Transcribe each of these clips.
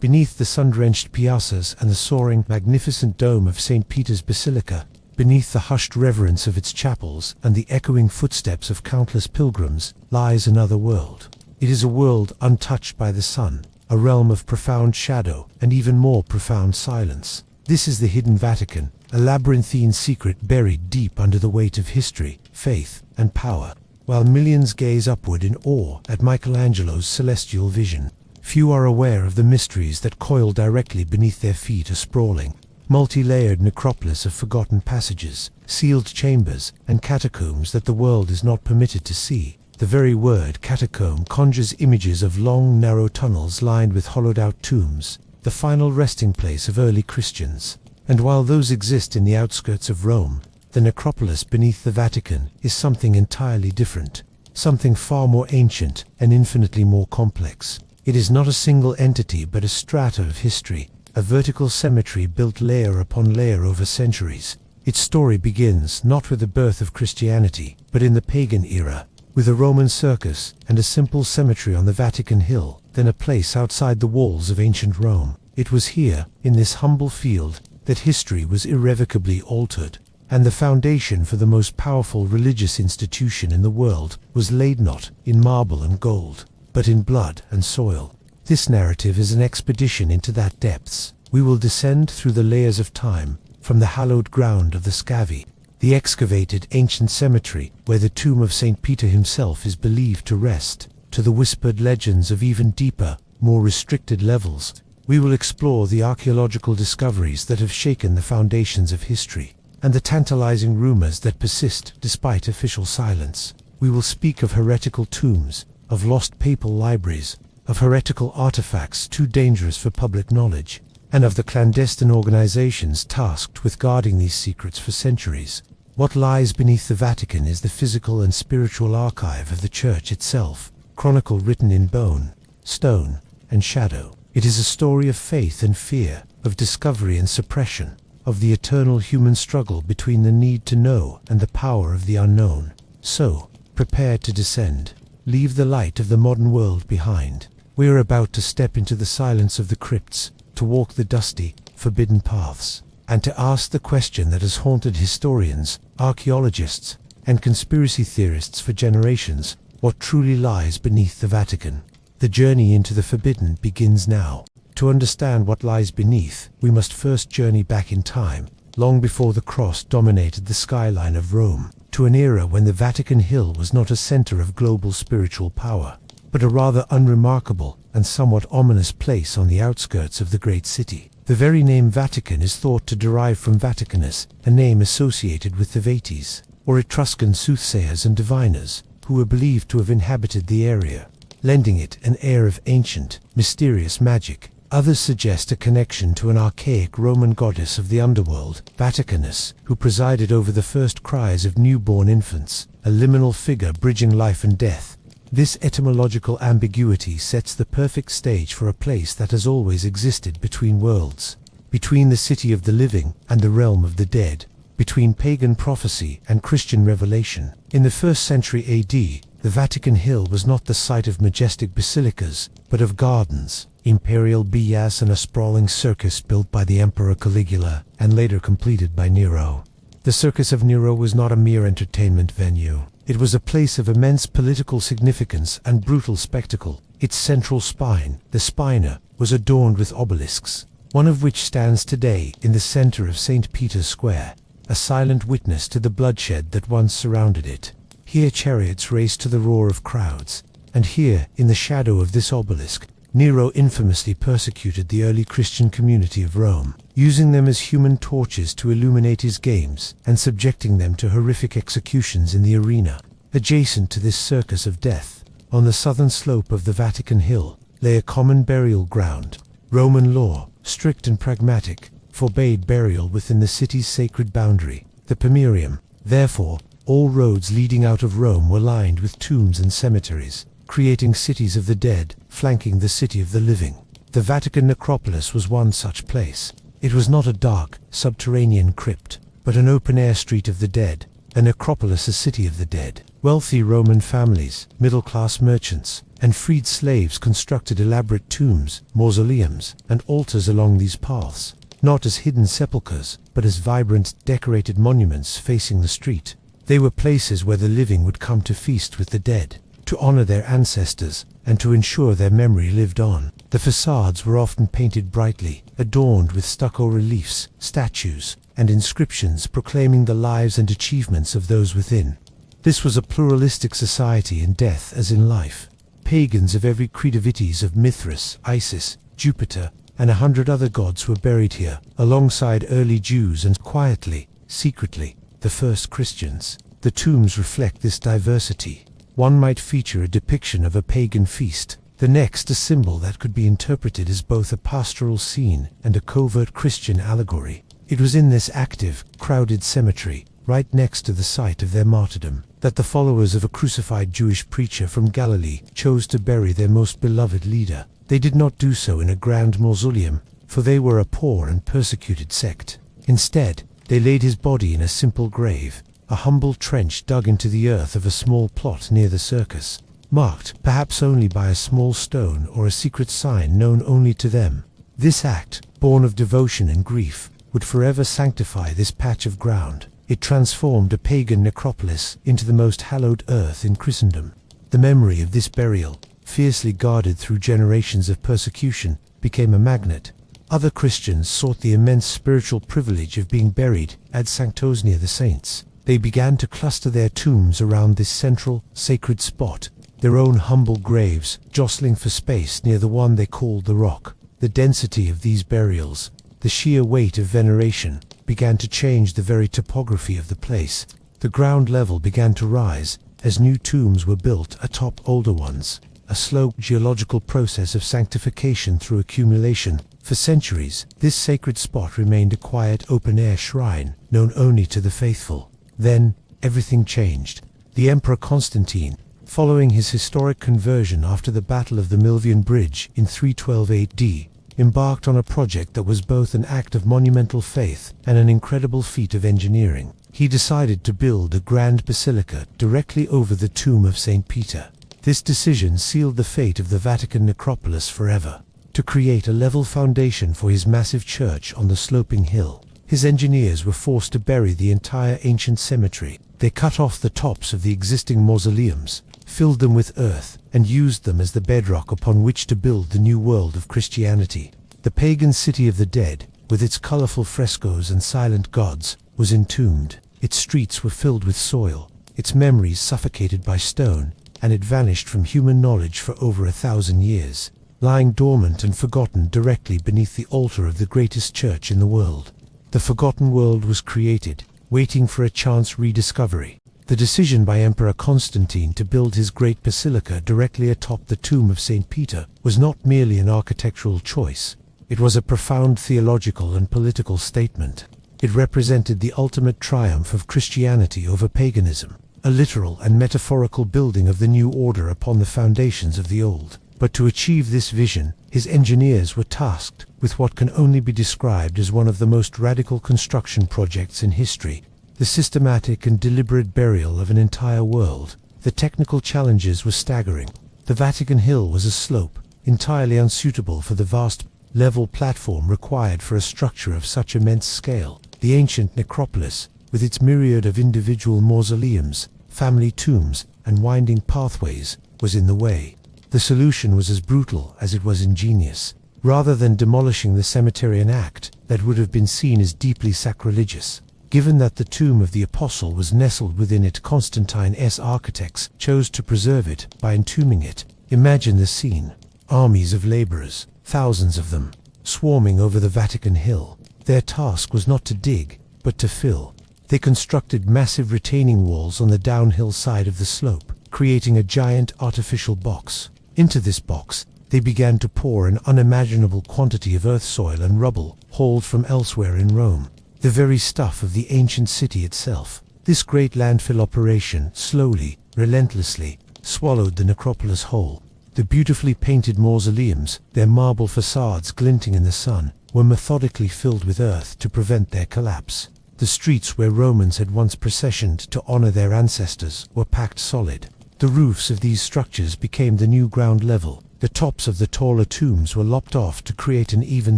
Beneath the sun-drenched piazzas and the soaring, magnificent dome of St. Peter's Basilica, beneath the hushed reverence of its chapels and the echoing footsteps of countless pilgrims, lies another world. It is a world untouched by the sun, a realm of profound shadow and even more profound silence. This is the hidden Vatican, a labyrinthine secret buried deep under the weight of history, faith, and power. While millions gaze upward in awe at Michelangelo's celestial vision, few are aware of the mysteries that coil directly beneath their feet. A sprawling, multi-layered necropolis of forgotten passages, sealed chambers, and catacombs that the world is not permitted to see. The very word catacomb conjures images of long, narrow tunnels lined with hollowed-out tombs, the final resting place of early Christians. And while those exist in the outskirts of Rome, the necropolis beneath the Vatican is something entirely different, something far more ancient and infinitely more complex. It is not a single entity but a strata of history, a vertical cemetery built layer upon layer over centuries. Its story begins not with the birth of Christianity, but in the pagan era, with a Roman circus and a simple cemetery on the Vatican Hill, then a place outside the walls of ancient Rome. It was here, in this humble field, that history was irrevocably altered, and the foundation for the most powerful religious institution in the world was laid not in marble and gold, but in blood and soil. This narrative is an expedition into that depths. We will descend through the layers of time, from the hallowed ground of the Scavi, the excavated ancient cemetery where the tomb of St. Peter himself is believed to rest, to the whispered legends of even deeper, more restricted levels. We will explore the archaeological discoveries that have shaken the foundations of history, and the tantalizing rumors that persist despite official silence. We will speak of heretical tombs, of lost papal libraries, of heretical artifacts too dangerous for public knowledge, and of the clandestine organizations tasked with guarding these secrets for centuries. What lies beneath the Vatican is the physical and spiritual archive of the Church itself, chronicle written in bone, stone, and shadow. It is a story of faith and fear, of discovery and suppression, of the eternal human struggle between the need to know and the power of the unknown. So, prepare to descend. Leave the light of the modern world behind. We are about to step into the silence of the crypts, to walk the dusty, forbidden paths, and to ask the question that has haunted historians, archaeologists, and conspiracy theorists for generations: what truly lies beneath the Vatican? The journey into the forbidden begins now. To understand what lies beneath, we must first journey back in time, long before the cross dominated the skyline of Rome, to an era when the Vatican Hill was not a center of global spiritual power, but a rather unremarkable and somewhat ominous place on the outskirts of the great city. The very name Vatican is thought to derive from Vaticanus, a name associated with the Vates, or Etruscan soothsayers and diviners, who were believed to have inhabited the area, lending it an air of ancient, mysterious magic. Others suggest a connection to an archaic Roman goddess of the underworld, Vaticanus, who presided over the first cries of newborn infants, a liminal figure bridging life and death. This etymological ambiguity sets the perfect stage for a place that has always existed between worlds, between the city of the living and the realm of the dead, between pagan prophecy and Christian revelation. In the 1st century AD, the Vatican Hill was not the site of majestic basilicas, but of gardens, imperial villas, and a sprawling circus built by the Emperor Caligula and later completed by Nero. The Circus of Nero was not a mere entertainment venue. It was a place of immense political significance and brutal spectacle. Its central spine, the spina, was adorned with obelisks, one of which stands today in the center of St. Peter's Square, a silent witness to the bloodshed that once surrounded it. Here chariots raced to the roar of crowds, and here, in the shadow of this obelisk, Nero infamously persecuted the early Christian community of Rome, using them as human torches to illuminate his games and subjecting them to horrific executions in the arena. Adjacent to this circus of death, on the southern slope of the Vatican Hill, lay a common burial ground. Roman law, strict and pragmatic, forbade burial within the city's sacred boundary, the Pomerium. Therefore, all roads leading out of Rome were lined with tombs and cemeteries, creating cities of the dead, flanking the city of the living. The Vatican necropolis was one such place. It was not a dark, subterranean crypt, but an open-air street of the dead, a necropolis, a city of the dead. Wealthy Roman families, middle-class merchants, and freed slaves constructed elaborate tombs, mausoleums, and altars along these paths, not as hidden sepulchres, but as vibrant, decorated monuments facing the street. They were places where the living would come to feast with the dead, to honor their ancestors, and to ensure their memory lived on. The facades were often painted brightly, adorned with stucco reliefs, statues, and inscriptions proclaiming the lives and achievements of those within. This was a pluralistic society in death as in life. Pagans of every creed, deities of Mithras, Isis, Jupiter, and 100 other gods were buried here, alongside early Jews and, quietly, secretly, the first Christians. The tombs reflect this diversity. One might feature a depiction of a pagan feast, the next a symbol that could be interpreted as both a pastoral scene and a covert Christian allegory. It was in this active, crowded cemetery, right next to the site of their martyrdom, that the followers of a crucified Jewish preacher from Galilee chose to bury their most beloved leader. They did not do so in a grand mausoleum, for they were a poor and persecuted sect. Instead, they laid his body in a simple grave, a humble trench dug into the earth of a small plot near the circus, marked perhaps only by a small stone or a secret sign known only to them. This act, born of devotion and grief, would forever sanctify this patch of ground. It transformed a pagan necropolis into the most hallowed earth in Christendom. The memory of this burial, fiercely guarded through generations of persecution, became a magnet. Other Christians sought the immense spiritual privilege of being buried ad sanctos near the saints. They began to cluster their tombs around this central, sacred spot, their own humble graves jostling for space near the one they called the Rock. The density of these burials, the sheer weight of veneration, began to change the very topography of the place. The ground level began to rise as new tombs were built atop older ones, a slow geological process of sanctification through accumulation. For centuries, this sacred spot remained a quiet open-air shrine, known only to the faithful. Then, everything changed. The Emperor Constantine, following his historic conversion after the Battle of the Milvian Bridge in 312 AD, embarked on a project that was both an act of monumental faith and an incredible feat of engineering. He decided to build a grand basilica directly over the tomb of St. Peter. This decision sealed the fate of the Vatican necropolis forever. To create a level foundation for his massive church on the sloping hill, his engineers were forced to bury the entire ancient cemetery. They cut off the tops of the existing mausoleums, filled them with earth, and used them as the bedrock upon which to build the new world of Christianity. The pagan city of the dead, with its colorful frescoes and silent gods, was entombed. Its streets were filled with soil, its memories suffocated by stone, and it vanished from human knowledge for over 1,000 years, lying dormant and forgotten directly beneath the altar of the greatest church in the world. The forgotten world was created, waiting for a chance rediscovery. The decision by Emperor Constantine to build his great basilica directly atop the tomb of St. Peter was not merely an architectural choice. It was a profound theological and political statement. It represented the ultimate triumph of Christianity over paganism, a literal and metaphorical building of the new order upon the foundations of the old. But to achieve this vision, his engineers were tasked with what can only be described as one of the most radical construction projects in history: the systematic and deliberate burial of an entire world. The technical challenges were staggering. The Vatican Hill was a slope, entirely unsuitable for the vast, level platform required for a structure of such immense scale. The ancient necropolis, with its myriad of individual mausoleums, family tombs, and winding pathways, was in the way. The solution was as brutal as it was ingenious. Rather than demolishing the cemetery, an act that would have been seen as deeply sacrilegious, given that the tomb of the apostle was nestled within it, Constantine's architects chose to preserve it by entombing it. Imagine the scene. Armies of laborers, thousands of them, swarming over the Vatican Hill. Their task was not to dig, but to fill. They constructed massive retaining walls on the downhill side of the slope, creating a giant artificial box. Into this box, they began to pour an unimaginable quantity of earth, soil, and rubble, hauled from elsewhere in Rome, the very stuff of the ancient city itself. This great landfill operation slowly, relentlessly, swallowed the necropolis whole. The beautifully painted mausoleums, their marble facades glinting in the sun, were methodically filled with earth to prevent their collapse. The The streets where Romans had once processioned to honor their ancestors were packed solid. The roofs of these structures became the new ground level. The tops of the taller tombs were lopped off to create an even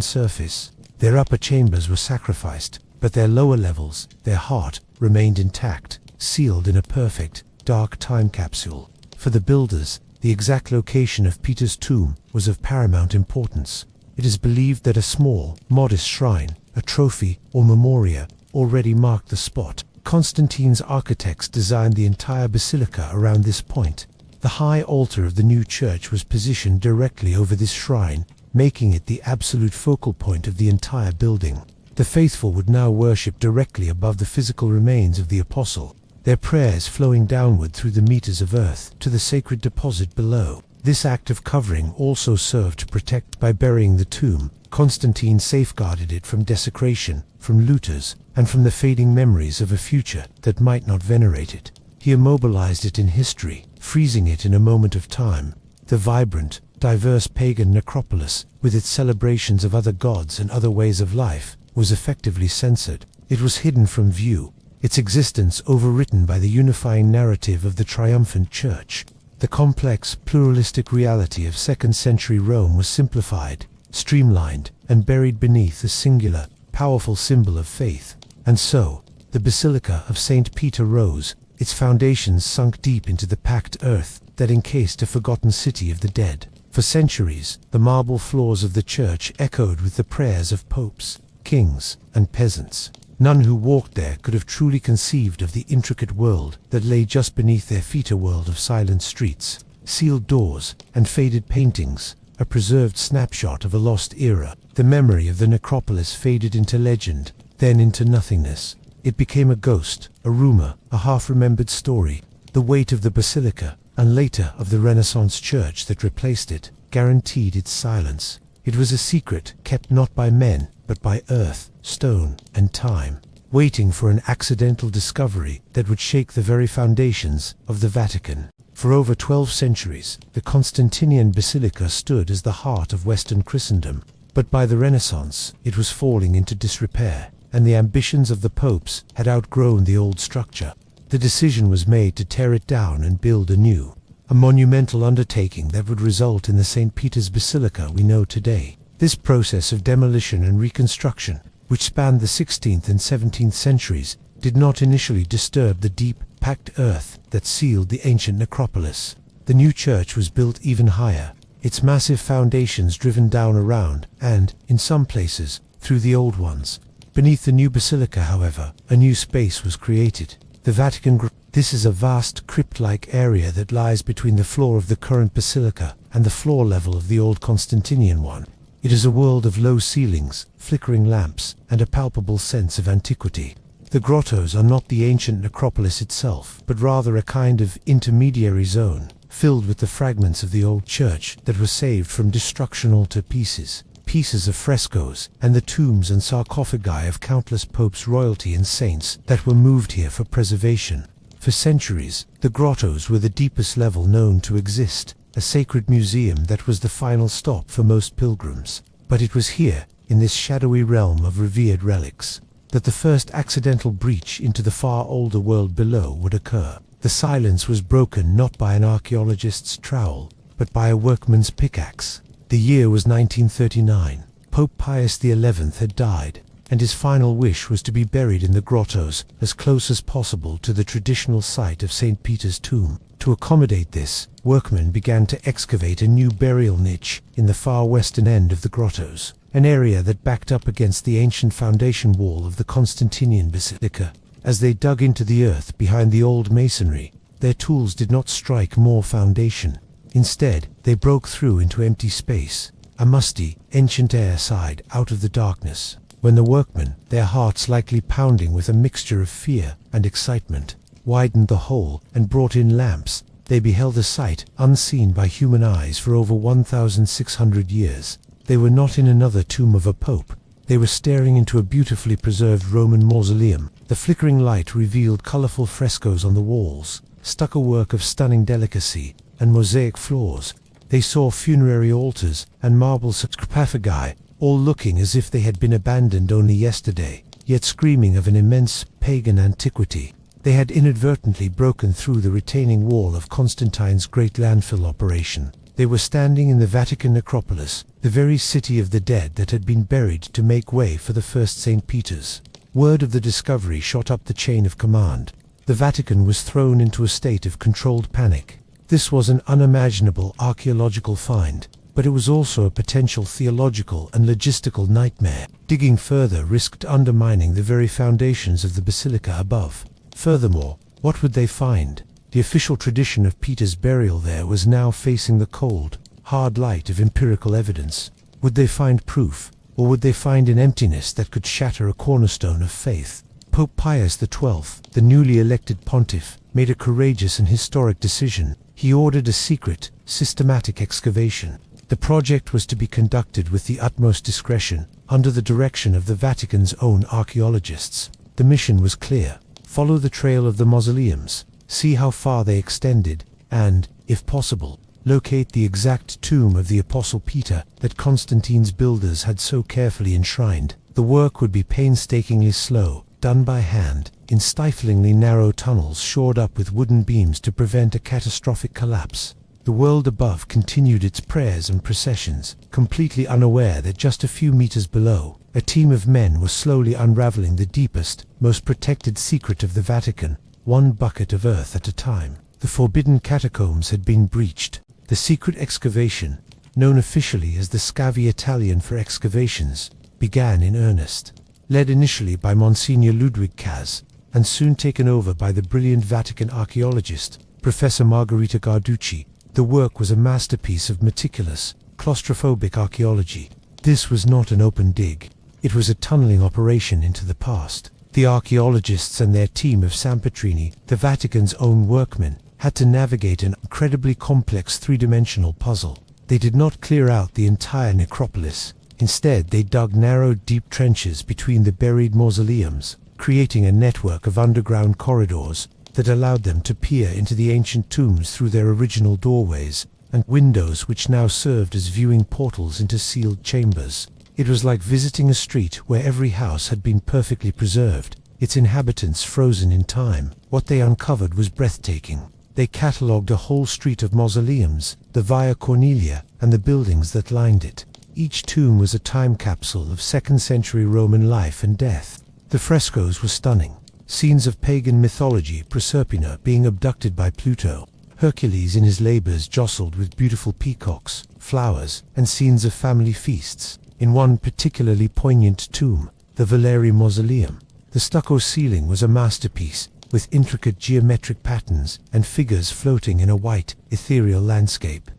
surface. Their upper chambers were sacrificed, but their lower levels, their heart, remained intact, sealed in a perfect, dark time capsule. For the builders, the exact location of Peter's tomb was of paramount importance. It is believed that a small, modest shrine, a trophy or memoria, already marked the spot. Constantine's architects designed the entire basilica around this point. The high altar of the new church was positioned directly over this shrine, making it the absolute focal point of the entire building. The faithful would now worship directly above the physical remains of the apostle, their prayers flowing downward through the meters of earth to the sacred deposit below. This act of covering also served to protect. By burying the tomb, Constantine safeguarded it from desecration, from looters, and from the fading memories of a future that might not venerate it. He immobilized it in history, freezing it in a moment of time. The vibrant, diverse pagan necropolis, with its celebrations of other gods and other ways of life, was effectively censored. It was hidden from view, its existence overwritten by the unifying narrative of the triumphant church. The complex, pluralistic reality of 2nd century Rome was simplified, streamlined, and buried beneath a singular, powerful symbol of faith. And so, the Basilica of St. Peter rose, its foundations sunk deep into the packed earth that encased a forgotten city of the dead. For centuries, the marble floors of the church echoed with the prayers of popes, kings, and peasants. None who walked there could have truly conceived of the intricate world that lay just beneath their feet, a world of silent streets, sealed doors, and faded paintings, a preserved snapshot of a lost era. The memory of the necropolis faded into legend, then into nothingness. It became a ghost, a rumor, a half-remembered story. The weight of the basilica, and later of the Renaissance church that replaced it, guaranteed its silence. It was a secret kept not by men, but by earth, stone, and time, waiting for an accidental discovery that would shake the very foundations of the Vatican. For over 12 centuries, the Constantinian Basilica stood as the heart of Western Christendom, but by the Renaissance, it was falling into disrepair, and the ambitions of the popes had outgrown the old structure. The decision was made to tear it down and build anew, a monumental undertaking that would result in the St. Peter's Basilica we know today. This process of demolition and reconstruction, which spanned the 16th and 17th centuries, did not initially disturb the deep, packed earth that sealed the ancient necropolis. The new church was built even higher, its massive foundations driven down around, and, in some places, through the old ones. Beneath the new basilica, however, a new space was created. The Vatican. This is a vast crypt-like area that lies between the floor of the current basilica and the floor level of the old Constantinian one. It is a world of low ceilings, flickering lamps, and a palpable sense of antiquity. The grottos are not the ancient necropolis itself, but rather a kind of intermediary zone, filled with the fragments of the old church that were saved from destruction, altar pieces, pieces of frescoes, and the tombs and sarcophagi of countless popes, royalty, and saints that were moved here for preservation. For centuries, the grottos were the deepest level known to exist, a sacred museum that was the final stop for most pilgrims. But it was here, in this shadowy realm of revered relics, that the first accidental breach into the far older world below would occur. The silence was broken not by an archaeologist's trowel, but by a workman's pickaxe. The year was 1939. Pope Pius XI had died, and his final wish was to be buried in the grottos as close as possible to the traditional site of St. Peter's tomb. To accommodate this, workmen began to excavate a new burial niche in the far western end of the grottos, an area that backed up against the ancient foundation wall of the Constantinian Basilica. As they dug into the earth behind the old masonry, their tools did not strike more foundation. Instead, they broke through into empty space. A musty, ancient air sighed out of the darkness. When the workmen, their hearts likely pounding with a mixture of fear and excitement, widened the hole and brought in lamps, they beheld a sight unseen by human eyes for over 1,600 years. They were not in another tomb of a pope. They were staring into a beautifully preserved Roman mausoleum. The flickering light revealed colorful frescoes on the walls, stucco work of stunning delicacy, and mosaic floors. They saw funerary altars and marble sarcophagi, all looking as if they had been abandoned only yesterday. yet screaming of an immense pagan antiquity. They had inadvertently broken through the retaining wall of Constantine's great landfill operation. They were standing in the Vatican necropolis, the very city of the dead that had been buried to make way for the first St. Peter's. Word of the discovery shot up the chain of command. The Vatican was thrown into a state of controlled panic. This was an unimaginable archaeological find, but it was also a potential theological and logistical nightmare. Digging further risked undermining the very foundations of the basilica above. Furthermore, what would they find? The official tradition of Peter's burial there was now facing the cold, hard light of empirical evidence. Would they find proof, or would they find an emptiness that could shatter a cornerstone of faith? Pope Pius XII, the newly elected pontiff, made a courageous and historic decision. He ordered a secret, systematic excavation. The project was to be conducted with the utmost discretion, under the direction of the Vatican's own archaeologists. The mission was clear. Follow the trail of the mausoleums, see how far they extended, and, if possible, locate the exact tomb of the Apostle Peter that Constantine's builders had so carefully enshrined. The work would be painstakingly slow, done by hand, in stiflingly narrow tunnels shored up with wooden beams to prevent a catastrophic collapse. The world above continued its prayers and processions, completely unaware that just a few meters below, a team of men was slowly unraveling the deepest, most protected secret of the Vatican, one bucket of earth at a time. The forbidden catacombs had been breached. The secret excavation, known officially as the Scavi Italian for excavations, began in earnest. Led initially by Monsignor Ludwig Kaz, and soon taken over by the brilliant Vatican archaeologist, Professor Margherita Garducci, the work was a masterpiece of meticulous, claustrophobic archaeology. This was not an open dig. It was a tunneling operation into the past. The archaeologists and their team of Sampetrini, the Vatican's own workmen, had to navigate an incredibly complex three-dimensional puzzle. They did not clear out the entire necropolis. Instead, they dug narrow, deep trenches between the buried mausoleums, creating a network of underground corridors that allowed them to peer into the ancient tombs through their original doorways and windows which now served as viewing portals into sealed chambers. It was like visiting a street where every house had been perfectly preserved, its inhabitants frozen in time. What they uncovered was breathtaking. They catalogued a whole street of mausoleums, the Via Cornelia, and the buildings that lined it. Each tomb was a time capsule of 2nd century Roman life and death. The frescoes were stunning. Scenes of pagan mythology, Proserpina being abducted by Pluto, Hercules in his labors jostled with beautiful peacocks, flowers, and scenes of family feasts. In one particularly poignant tomb, the Valeri Mausoleum, the stucco ceiling was a masterpiece, with intricate geometric patterns and figures floating in a white, ethereal landscape.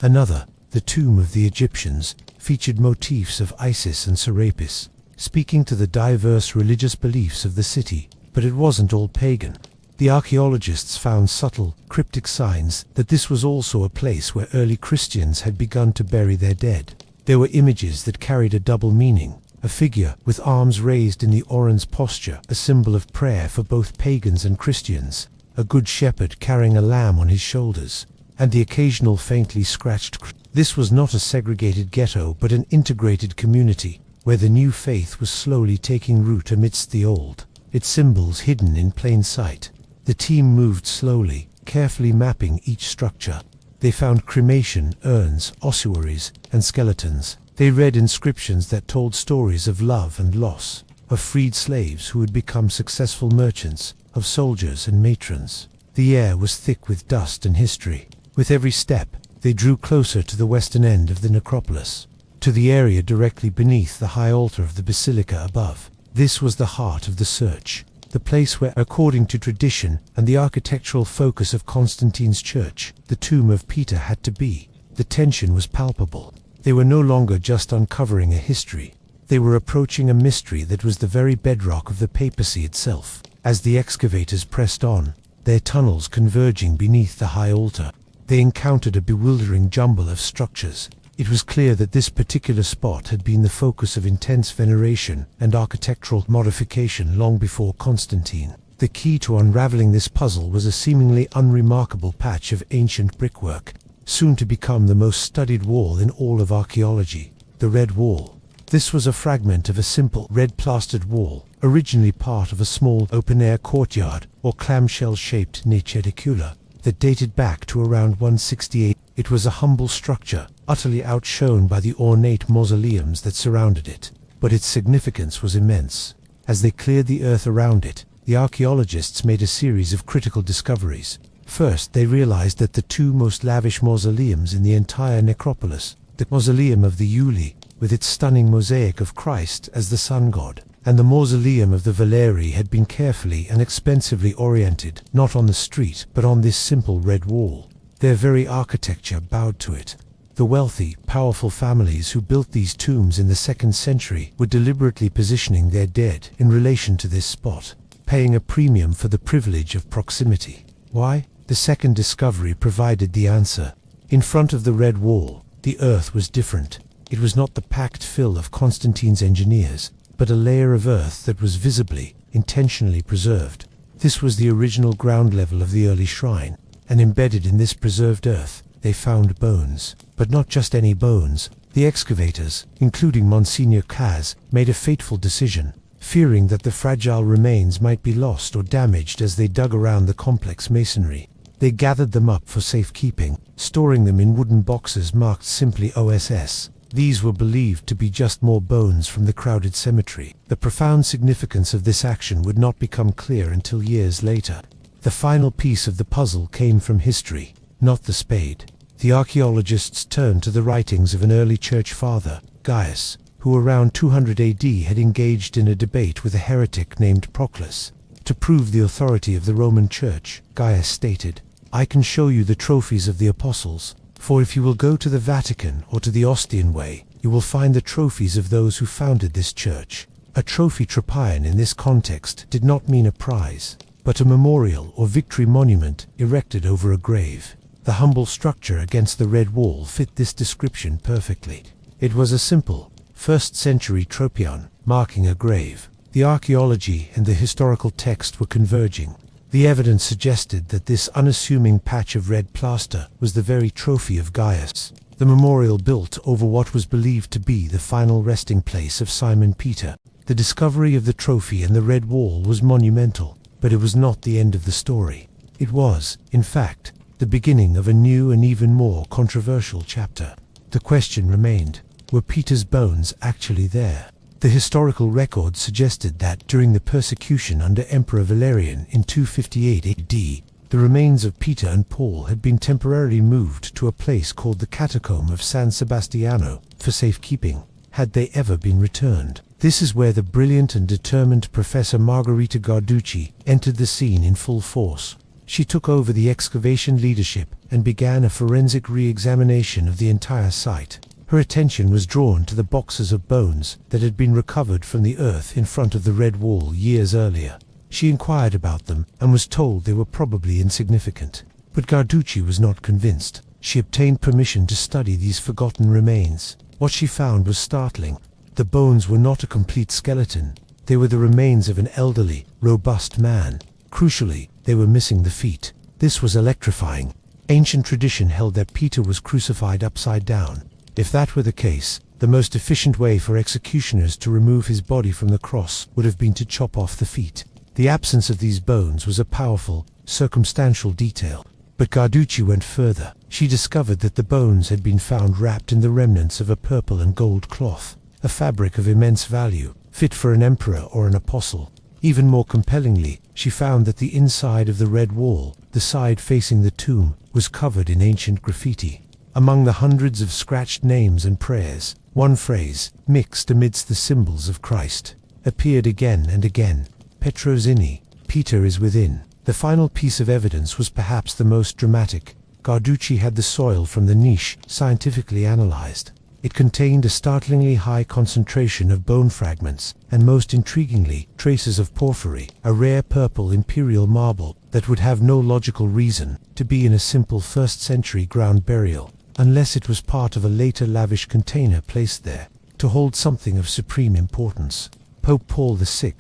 Another, the tomb of the Egyptians, featured motifs of Isis and Serapis, speaking to the diverse religious beliefs of the city. But it wasn't all pagan. The archaeologists found subtle, cryptic signs that this was also a place where early Christians had begun to bury their dead. There were images that carried a double meaning. A figure with arms raised in the orans posture, a symbol of prayer for both pagans and Christians, a good shepherd carrying a lamb on his shoulders, and the occasional faintly scratched. This was not a segregated ghetto but an integrated community, where the new faith was slowly taking root amidst the old, its symbols hidden in plain sight. The team moved slowly, carefully mapping each structure. They found cremation urns, ossuaries, and skeletons. They read inscriptions that told stories of love and loss, of freed slaves who had become successful merchants, of soldiers and matrons. The air was thick with dust and history. With every step, they drew closer to the western end of the necropolis, to the area directly beneath the high altar of the basilica above. This was the heart of the search, the place where, according to tradition and the architectural focus of Constantine's church, the tomb of Peter had to be. The tension was palpable. They were no longer just uncovering a history. They were approaching a mystery that was the very bedrock of the papacy itself. As the excavators pressed on, their tunnels converging beneath the high altar, they encountered a bewildering jumble of structures. It was clear that this particular spot had been the focus of intense veneration and architectural modification long before Constantine. The key to unraveling this puzzle was a seemingly unremarkable patch of ancient brickwork, soon to become the most studied wall in all of archaeology, the Red Wall. This was a fragment of a simple red plastered wall, originally part of a small open-air courtyard or clamshell-shaped niche that dated back to around 168. It was a humble structure, utterly outshone by the ornate mausoleums that surrounded it, but its significance was immense. As they cleared the earth around it, the archaeologists made a series of critical discoveries. First, they realized that the two most lavish mausoleums in the entire necropolis, the mausoleum of the Iuli, with its stunning mosaic of Christ as the sun god, and the mausoleum of the Valeri had been carefully and expensively oriented, not on the street, but on this simple red wall. Their very architecture bowed to it. The wealthy, powerful families who built these tombs in the 2nd century were deliberately positioning their dead in relation to this spot, paying a premium for the privilege of proximity. Why? The second discovery provided the answer. In front of the red wall, the earth was different. It was not the packed fill of Constantine's engineers, but a layer of earth that was visibly, intentionally preserved. This was the original ground level of the early shrine, and embedded in this preserved earth, they found bones. But not just any bones. The excavators, including Monsignor Caz, made a fateful decision, fearing that the fragile remains might be lost or damaged as they dug around the complex masonry. They gathered them up for safekeeping, storing them in wooden boxes marked simply OSS. These were believed to be just more bones from the crowded cemetery. The profound significance of this action would not become clear until years later. The final piece of the puzzle came from history, not the spade. The archaeologists turned to the writings of an early church father, Gaius, who around 200 AD had engaged in a debate with a heretic named Proclus. To prove the authority of the Roman Church, Gaius stated, "I can show you the trophies of the apostles, for if you will go to the Vatican or to the Ostian Way, you will find the trophies of those who founded this church." A trophy tropaion in this context did not mean a prize, but a memorial or victory monument erected over a grave. The humble structure against the red wall fit this description perfectly. It was a simple, 1st century tropaion, marking a grave. The archaeology and the historical text were converging. The evidence suggested that this unassuming patch of red plaster was the very trophy of Gaius, the memorial built over what was believed to be the final resting place of Simon Peter. The discovery of the trophy and the red wall was monumental, but it was not the end of the story. It was, in fact, the beginning of a new and even more controversial chapter. The question remained, were Peter's bones actually there? The historical record suggested that during the persecution under Emperor Valerian in 258 AD, the remains of Peter and Paul had been temporarily moved to a place called the Catacomb of San Sebastiano for safekeeping. Had they ever been returned? This is where the brilliant and determined Professor Margherita Garducci entered the scene in full force. She took over the excavation leadership and began a forensic re-examination of the entire site. Her attention was drawn to the boxes of bones that had been recovered from the earth in front of the red wall years earlier. She inquired about them and was told they were probably insignificant. But Garducci was not convinced. She obtained permission to study these forgotten remains. What she found was startling. The bones were not a complete skeleton. They were the remains of an elderly, robust man. Crucially, they were missing the feet. This was electrifying. Ancient tradition held that Peter was crucified upside down. If that were the case, the most efficient way for executioners to remove his body from the cross would have been to chop off the feet. The absence of these bones was a powerful, circumstantial detail. But Garducci went further. She discovered that the bones had been found wrapped in the remnants of a purple and gold cloth, a fabric of immense value, fit for an emperor or an apostle. Even more compellingly, she found that the inside of the red wall, the side facing the tomb, was covered in ancient graffiti. Among the hundreds of scratched names and prayers, one phrase, mixed amidst the symbols of Christ, appeared again and again. Petros inni, Peter is within. The final piece of evidence was perhaps the most dramatic. Garducci had the soil from the niche scientifically analyzed. It contained a startlingly high concentration of bone fragments, and most intriguingly, traces of porphyry, a rare purple imperial marble that would have no logical reason to be in a simple 1st century ground burial, unless it was part of a later lavish container placed there to hold something of supreme importance. Pope Paul VI,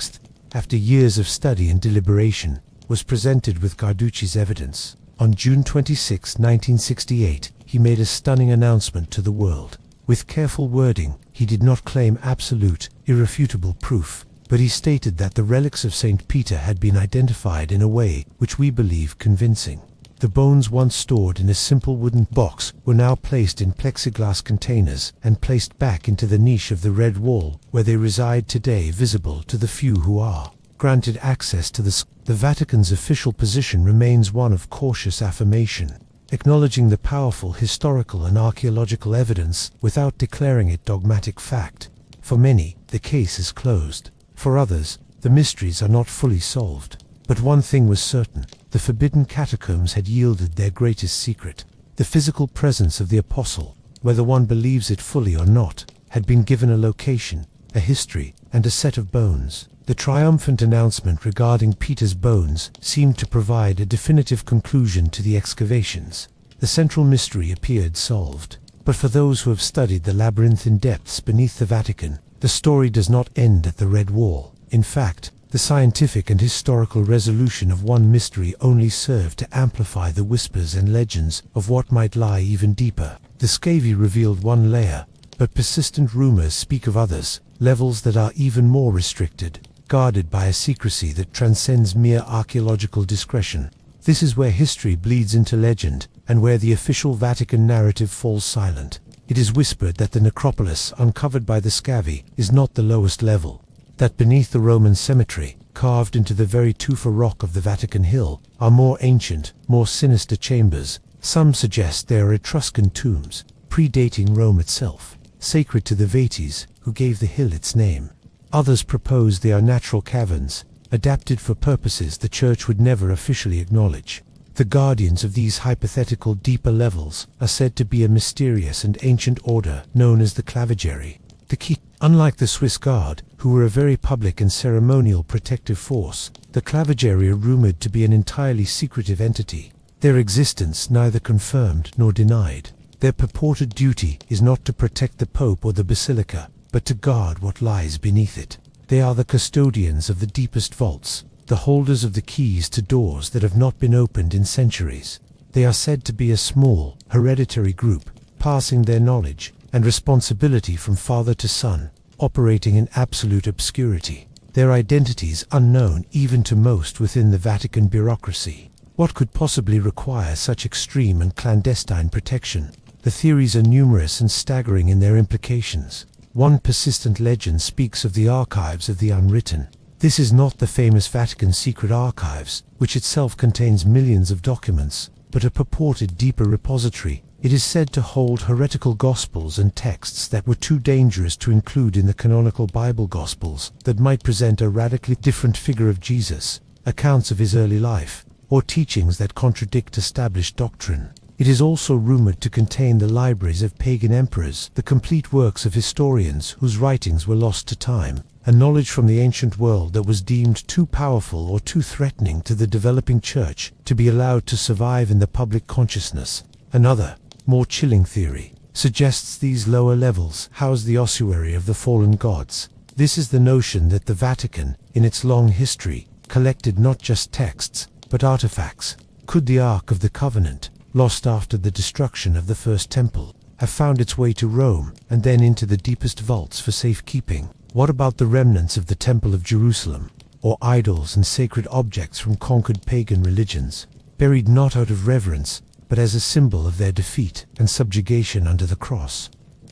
after years of study and deliberation, was presented with Garducci's evidence. On June 26, 1968, he made a stunning announcement to the world. With careful wording, he did not claim absolute, irrefutable proof. but he stated that the relics of St. Peter had been identified in a way which we believe convincing. The bones once stored in a simple wooden box were now placed in plexiglass containers and placed back into the niche of the red wall where they reside today, visible to the few who are granted access to the Vatican's official position remains one of cautious affirmation, acknowledging the powerful historical and archaeological evidence without declaring it dogmatic fact. For many, the case is closed. For others, the mysteries are not fully solved. But one thing was certain: the forbidden catacombs had yielded their greatest secret. The physical presence of the apostle, whether one believes it fully or not, had been given a location, a history, and a set of bones. The triumphant announcement regarding Peter's bones seemed to provide a definitive conclusion to the excavations. The central mystery appeared solved. But for those who have studied the labyrinthine depths beneath the Vatican, the story does not end at the Red Wall. In fact, the scientific and historical resolution of one mystery only served to amplify the whispers and legends of what might lie even deeper. The scavy revealed one layer, but persistent rumors speak of others, levels that are even more restricted, guarded by a secrecy that transcends mere archaeological discretion. This is where history bleeds into legend, and where the official Vatican narrative falls silent. It is whispered that the necropolis uncovered by the scavy is not the lowest level, that beneath the Roman cemetery, carved into the very tufa rock of the Vatican Hill, are more ancient, more sinister chambers. Some suggest they are Etruscan tombs, predating Rome itself, sacred to the Vates, who gave the hill its name. Others propose they are natural caverns, adapted for purposes the Church would never officially acknowledge. The guardians of these hypothetical deeper levels are said to be a mysterious and ancient order known as the Clavigeri. The key, unlike the Swiss Guard, who were a very public and ceremonial protective force, the Clavigeri are rumored to be an entirely secretive entity, their existence neither confirmed nor denied. Their purported duty is not to protect the Pope or the Basilica, but to guard what lies beneath it. They are the custodians of the deepest vaults, the holders of the keys to doors that have not been opened in centuries. They are said to be a small, hereditary group, passing their knowledge and responsibility from father to son, operating in absolute obscurity, their identities unknown even to most within the Vatican bureaucracy. What could possibly require such extreme and clandestine protection? The theories are numerous and staggering in their implications. One persistent legend speaks of the archives of the unwritten. This is not the famous Vatican secret archives, which itself contains millions of documents, but a purported deeper repository. It is said to hold heretical gospels and texts that were too dangerous to include in the canonical Bible Gospels, that might present a radically different figure of Jesus, accounts of his early life, or teachings that contradict established doctrine. It is also rumored to contain the libraries of pagan emperors, the complete works of historians whose writings were lost to time, and knowledge from the ancient world that was deemed too powerful or too threatening to the developing church to be allowed to survive in the public consciousness. Another, more chilling theory, suggests these lower levels house the ossuary of the fallen gods. This is the notion that the Vatican, in its long history, collected not just texts, but artifacts. Could the Ark of the Covenant, lost after the destruction of the First Temple, have found its way to Rome and then into the deepest vaults for safekeeping? What about the remnants of the Temple of Jerusalem, or idols and sacred objects from conquered pagan religions, buried not out of reverence, but as a symbol of their defeat and subjugation under the cross?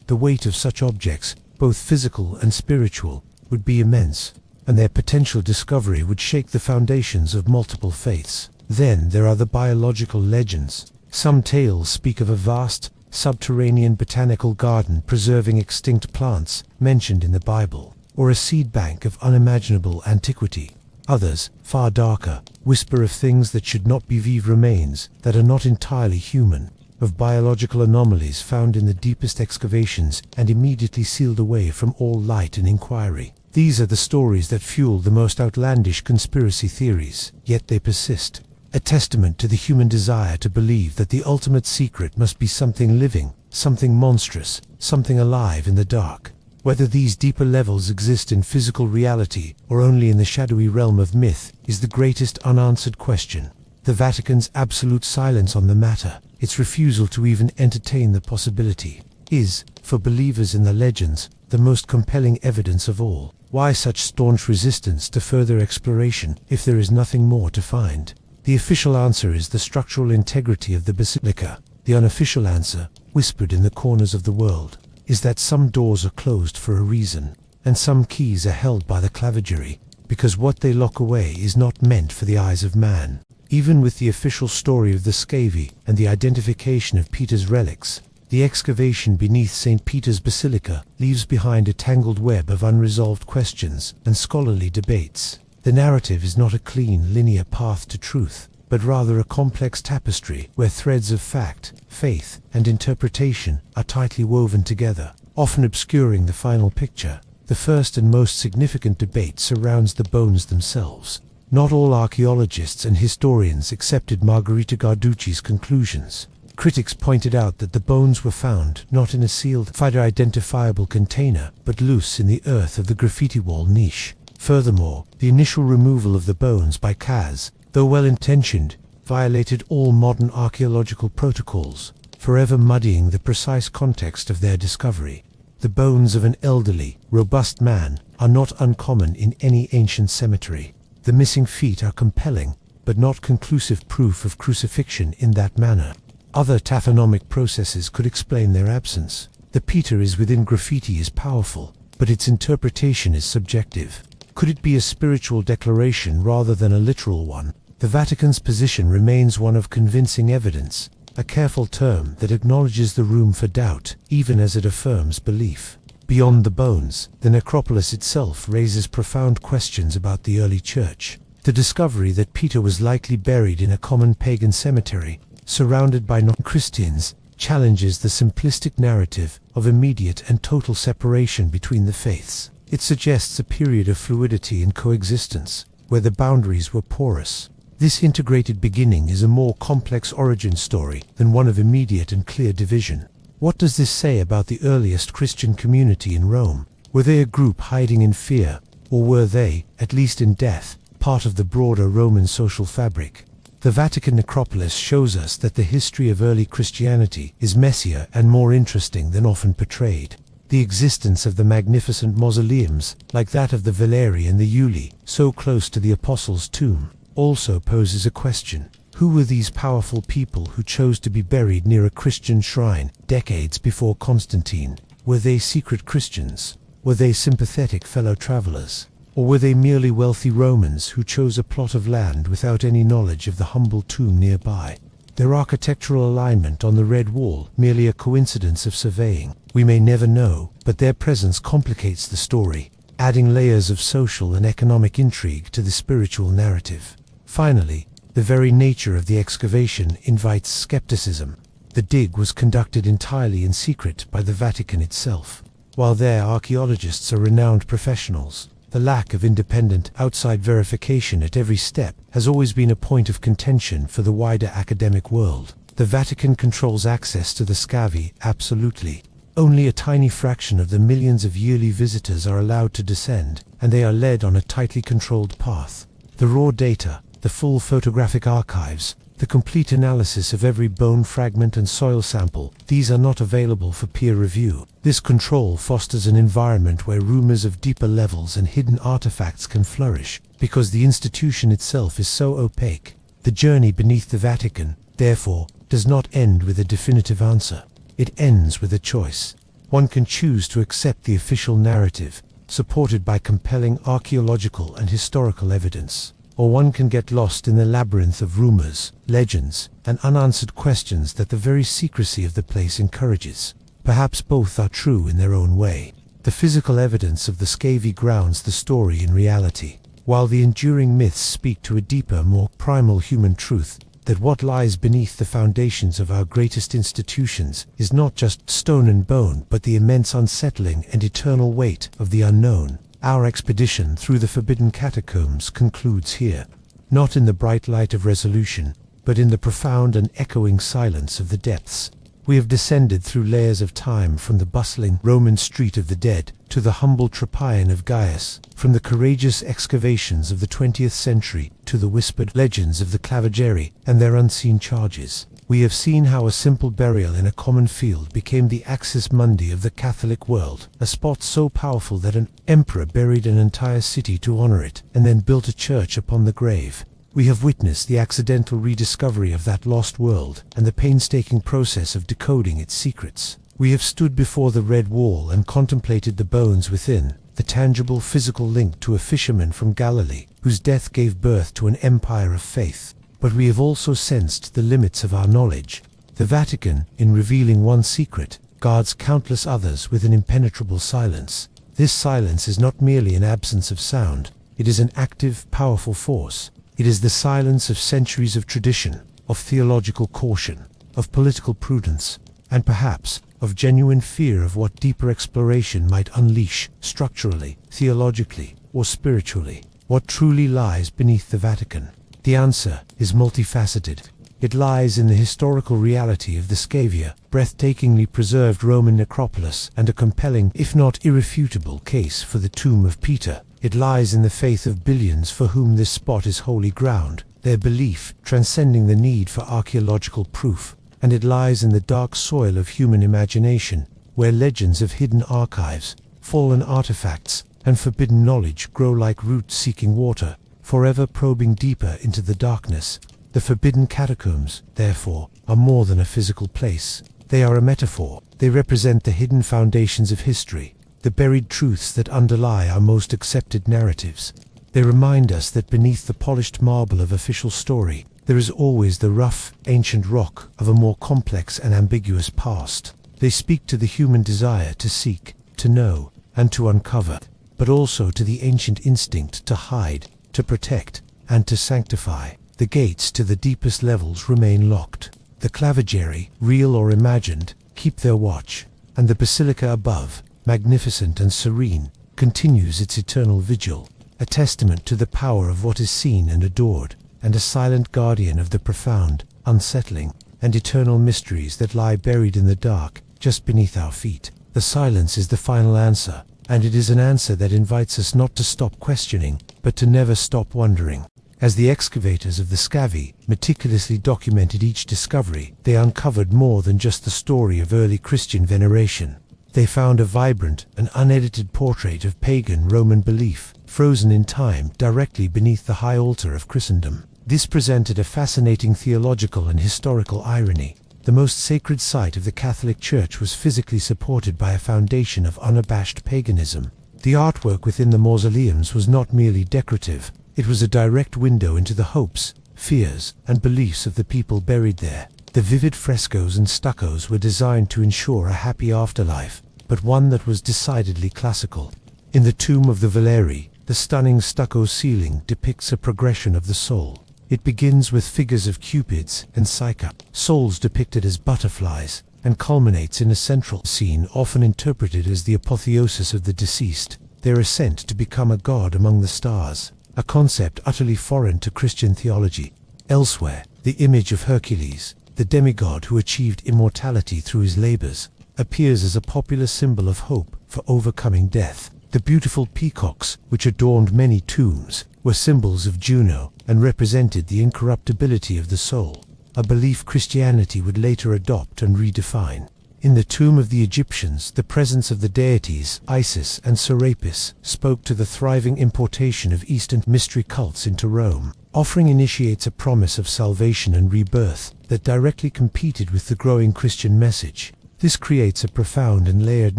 The weight of such objects, both physical and spiritual, would be immense, and their potential discovery would shake the foundations of multiple faiths. Then there are the biological legends. Some tales speak of a vast, subterranean botanical garden preserving extinct plants mentioned in the Bible, or a seed bank of unimaginable antiquity. Others, far darker, whisper of things that should not be vive remains, that are not entirely human, of biological anomalies found in the deepest excavations and immediately sealed away from all light and inquiry. These are the stories that fuel the most outlandish conspiracy theories, yet they persist. A testament to the human desire to believe that the ultimate secret must be something living, something monstrous, something alive in the dark. Whether these deeper levels exist in physical reality or only in the shadowy realm of myth is the greatest unanswered question. The Vatican's absolute silence on the matter, its refusal to even entertain the possibility, is, for believers in the legends, the most compelling evidence of all. Why such staunch resistance to further exploration if there is nothing more to find? The official answer is the structural integrity of the basilica. The unofficial answer, whispered in the corners of the world, is that some doors are closed for a reason, and some keys are held by the clavigeri, because what they lock away is not meant for the eyes of man. Even with the official story of the scavi and the identification of Peter's relics, the excavation beneath St. Peter's Basilica leaves behind a tangled web of unresolved questions and scholarly debates. The narrative is not a clean, linear path to truth, but rather a complex tapestry where threads of fact, faith, and interpretation are tightly woven together, often obscuring the final picture. The first and most significant debate surrounds the bones themselves. Not all archaeologists and historians accepted Margherita Garducci's conclusions. Critics pointed out that the bones were found not in a sealed, identifiable container, but loose in the earth of the graffiti wall niche. Furthermore, the initial removal of the bones by Kaz, though well-intentioned, violated all modern archaeological protocols, forever muddying the precise context of their discovery. The bones of an elderly, robust man are not uncommon in any ancient cemetery. The missing feet are compelling, but not conclusive proof of crucifixion in that manner. Other taphonomic processes could explain their absence. The Peter is within graffiti is powerful, but its interpretation is subjective. Could it be a spiritual declaration rather than a literal one? The Vatican's position remains one of convincing evidence, a careful term that acknowledges the room for doubt, even as it affirms belief. Beyond the bones, the necropolis itself raises profound questions about the early church. The discovery that Peter was likely buried in a common pagan cemetery, surrounded by non-Christians, challenges the simplistic narrative of immediate and total separation between the faiths. It suggests a period of fluidity and coexistence, where the boundaries were porous. This integrated beginning is a more complex origin story than one of immediate and clear division. What does this say about the earliest Christian community in Rome? Were they a group hiding in fear, or were they, at least in death, part of the broader Roman social fabric? The Vatican necropolis shows us that the history of early Christianity is messier and more interesting than often portrayed. The existence of the magnificent mausoleums, like that of the Valeri and the Iuli, so close to the Apostles' tomb, also poses a question. Who were these powerful people who chose to be buried near a Christian shrine decades before Constantine? Were they secret Christians? Were they sympathetic fellow travelers? Or were they merely wealthy Romans who chose a plot of land without any knowledge of the humble tomb nearby? Their architectural alignment on the Red Wall merely a coincidence of surveying? We may never know, but their presence complicates the story, adding layers of social and economic intrigue to the spiritual narrative. Finally, the very nature of the excavation invites skepticism. The dig was conducted entirely in secret by the Vatican itself. While their archaeologists are renowned professionals, the lack of independent, outside verification at every step has always been a point of contention for the wider academic world. The Vatican controls access to the scavi, absolutely. Only a tiny fraction of the millions of yearly visitors are allowed to descend, and they are led on a tightly controlled path. The raw data, the full photographic archives, the complete analysis of every bone fragment and soil sample, these are not available for peer review. This control fosters an environment where rumors of deeper levels and hidden artifacts can flourish, because the institution itself is so opaque. The journey beneath the Vatican, therefore, does not end with a definitive answer. It ends with a choice. One can choose to accept the official narrative, supported by compelling archaeological and historical evidence. Or one can get lost in the labyrinth of rumors, legends, and unanswered questions that the very secrecy of the place encourages. Perhaps both are true in their own way. The physical evidence of the scavi grounds the story in reality, while the enduring myths speak to a deeper, more primal human truth, that what lies beneath the foundations of our greatest institutions is not just stone and bone, but the immense unsettling and eternal weight of the unknown. Our expedition through the forbidden catacombs concludes here, not in the bright light of resolution, but in the profound and echoing silence of the depths. We have descended through layers of time, from the bustling Roman street of the dead to the humble Trappeion of Gaius, from the courageous excavations of the 20th century to the whispered legends of the clavigeri and their unseen charges. We have seen how a simple burial in a common field became the axis mundi of the Catholic world, a spot so powerful that an emperor buried an entire city to honor it, and then built a church upon the grave. We have witnessed the accidental rediscovery of that lost world, and the painstaking process of decoding its secrets. We have stood before the Red Wall and contemplated the bones within, the tangible physical link to a fisherman from Galilee, whose death gave birth to an empire of faith. But we have also sensed the limits of our knowledge. The Vatican, in revealing one secret, guards countless others with an impenetrable silence. This silence is not merely an absence of sound, it is an active, powerful force. It is the silence of centuries of tradition, of theological caution, of political prudence, and perhaps of genuine fear of what deeper exploration might unleash structurally, theologically, or spiritually. What truly lies beneath the Vatican? The answer is multifaceted. It lies in the historical reality of the Scavia, breathtakingly preserved Roman necropolis, and a compelling, if not irrefutable, case for the tomb of Peter. It lies in the faith of billions for whom this spot is holy ground, their belief transcending the need for archaeological proof. And it lies in the dark soil of human imagination, where legends of hidden archives, fallen artifacts, and forbidden knowledge grow like roots seeking water, forever probing deeper into the darkness. The forbidden catacombs, therefore, are more than a physical place. They are a metaphor. They represent the hidden foundations of history, the buried truths that underlie our most accepted narratives. They remind us that beneath the polished marble of official story, there is always the rough, ancient rock of a more complex and ambiguous past. They speak to the human desire to seek, to know, and to uncover, but also to the ancient instinct to hide, to protect, and to sanctify. The gates to the deepest levels remain locked. The clavigeri, real or imagined, keep their watch, and the basilica above, magnificent and serene, continues its eternal vigil, a testament to the power of what is seen and adored, and a silent guardian of the profound, unsettling, and eternal mysteries that lie buried in the dark, just beneath our feet. The silence is the final answer, and it is an answer that invites us not to stop questioning, but to never stop wondering. As the excavators of the Scavi meticulously documented each discovery, they uncovered more than just the story of early Christian veneration. They found a vibrant and unedited portrait of pagan Roman belief, frozen in time directly beneath the high altar of Christendom. This presented a fascinating theological and historical irony. The most sacred site of the Catholic Church was physically supported by a foundation of unabashed paganism. The artwork within the mausoleums was not merely decorative, it was a direct window into the hopes, fears, and beliefs of the people buried there. The vivid frescoes and stuccos were designed to ensure a happy afterlife, but one that was decidedly classical. In the tomb of the Valeri, the stunning stucco ceiling depicts a progression of the soul. It begins with figures of cupids and Psyche, souls depicted as butterflies, and culminates in a central scene often interpreted as the apotheosis of the deceased, their ascent to become a god among the stars, a concept utterly foreign to Christian theology. Elsewhere, the image of Hercules, the demigod who achieved immortality through his labors, appears as a popular symbol of hope for overcoming death. The beautiful peacocks, which adorned many tombs, were symbols of Juno and represented the incorruptibility of the soul, a belief Christianity would later adopt and redefine. In the tomb of the Egyptians, the presence of the deities Isis and Serapis spoke to the thriving importation of Eastern mystery cults into Rome, offering initiates a promise of salvation and rebirth that directly competed with the growing Christian message. This creates a profound and layered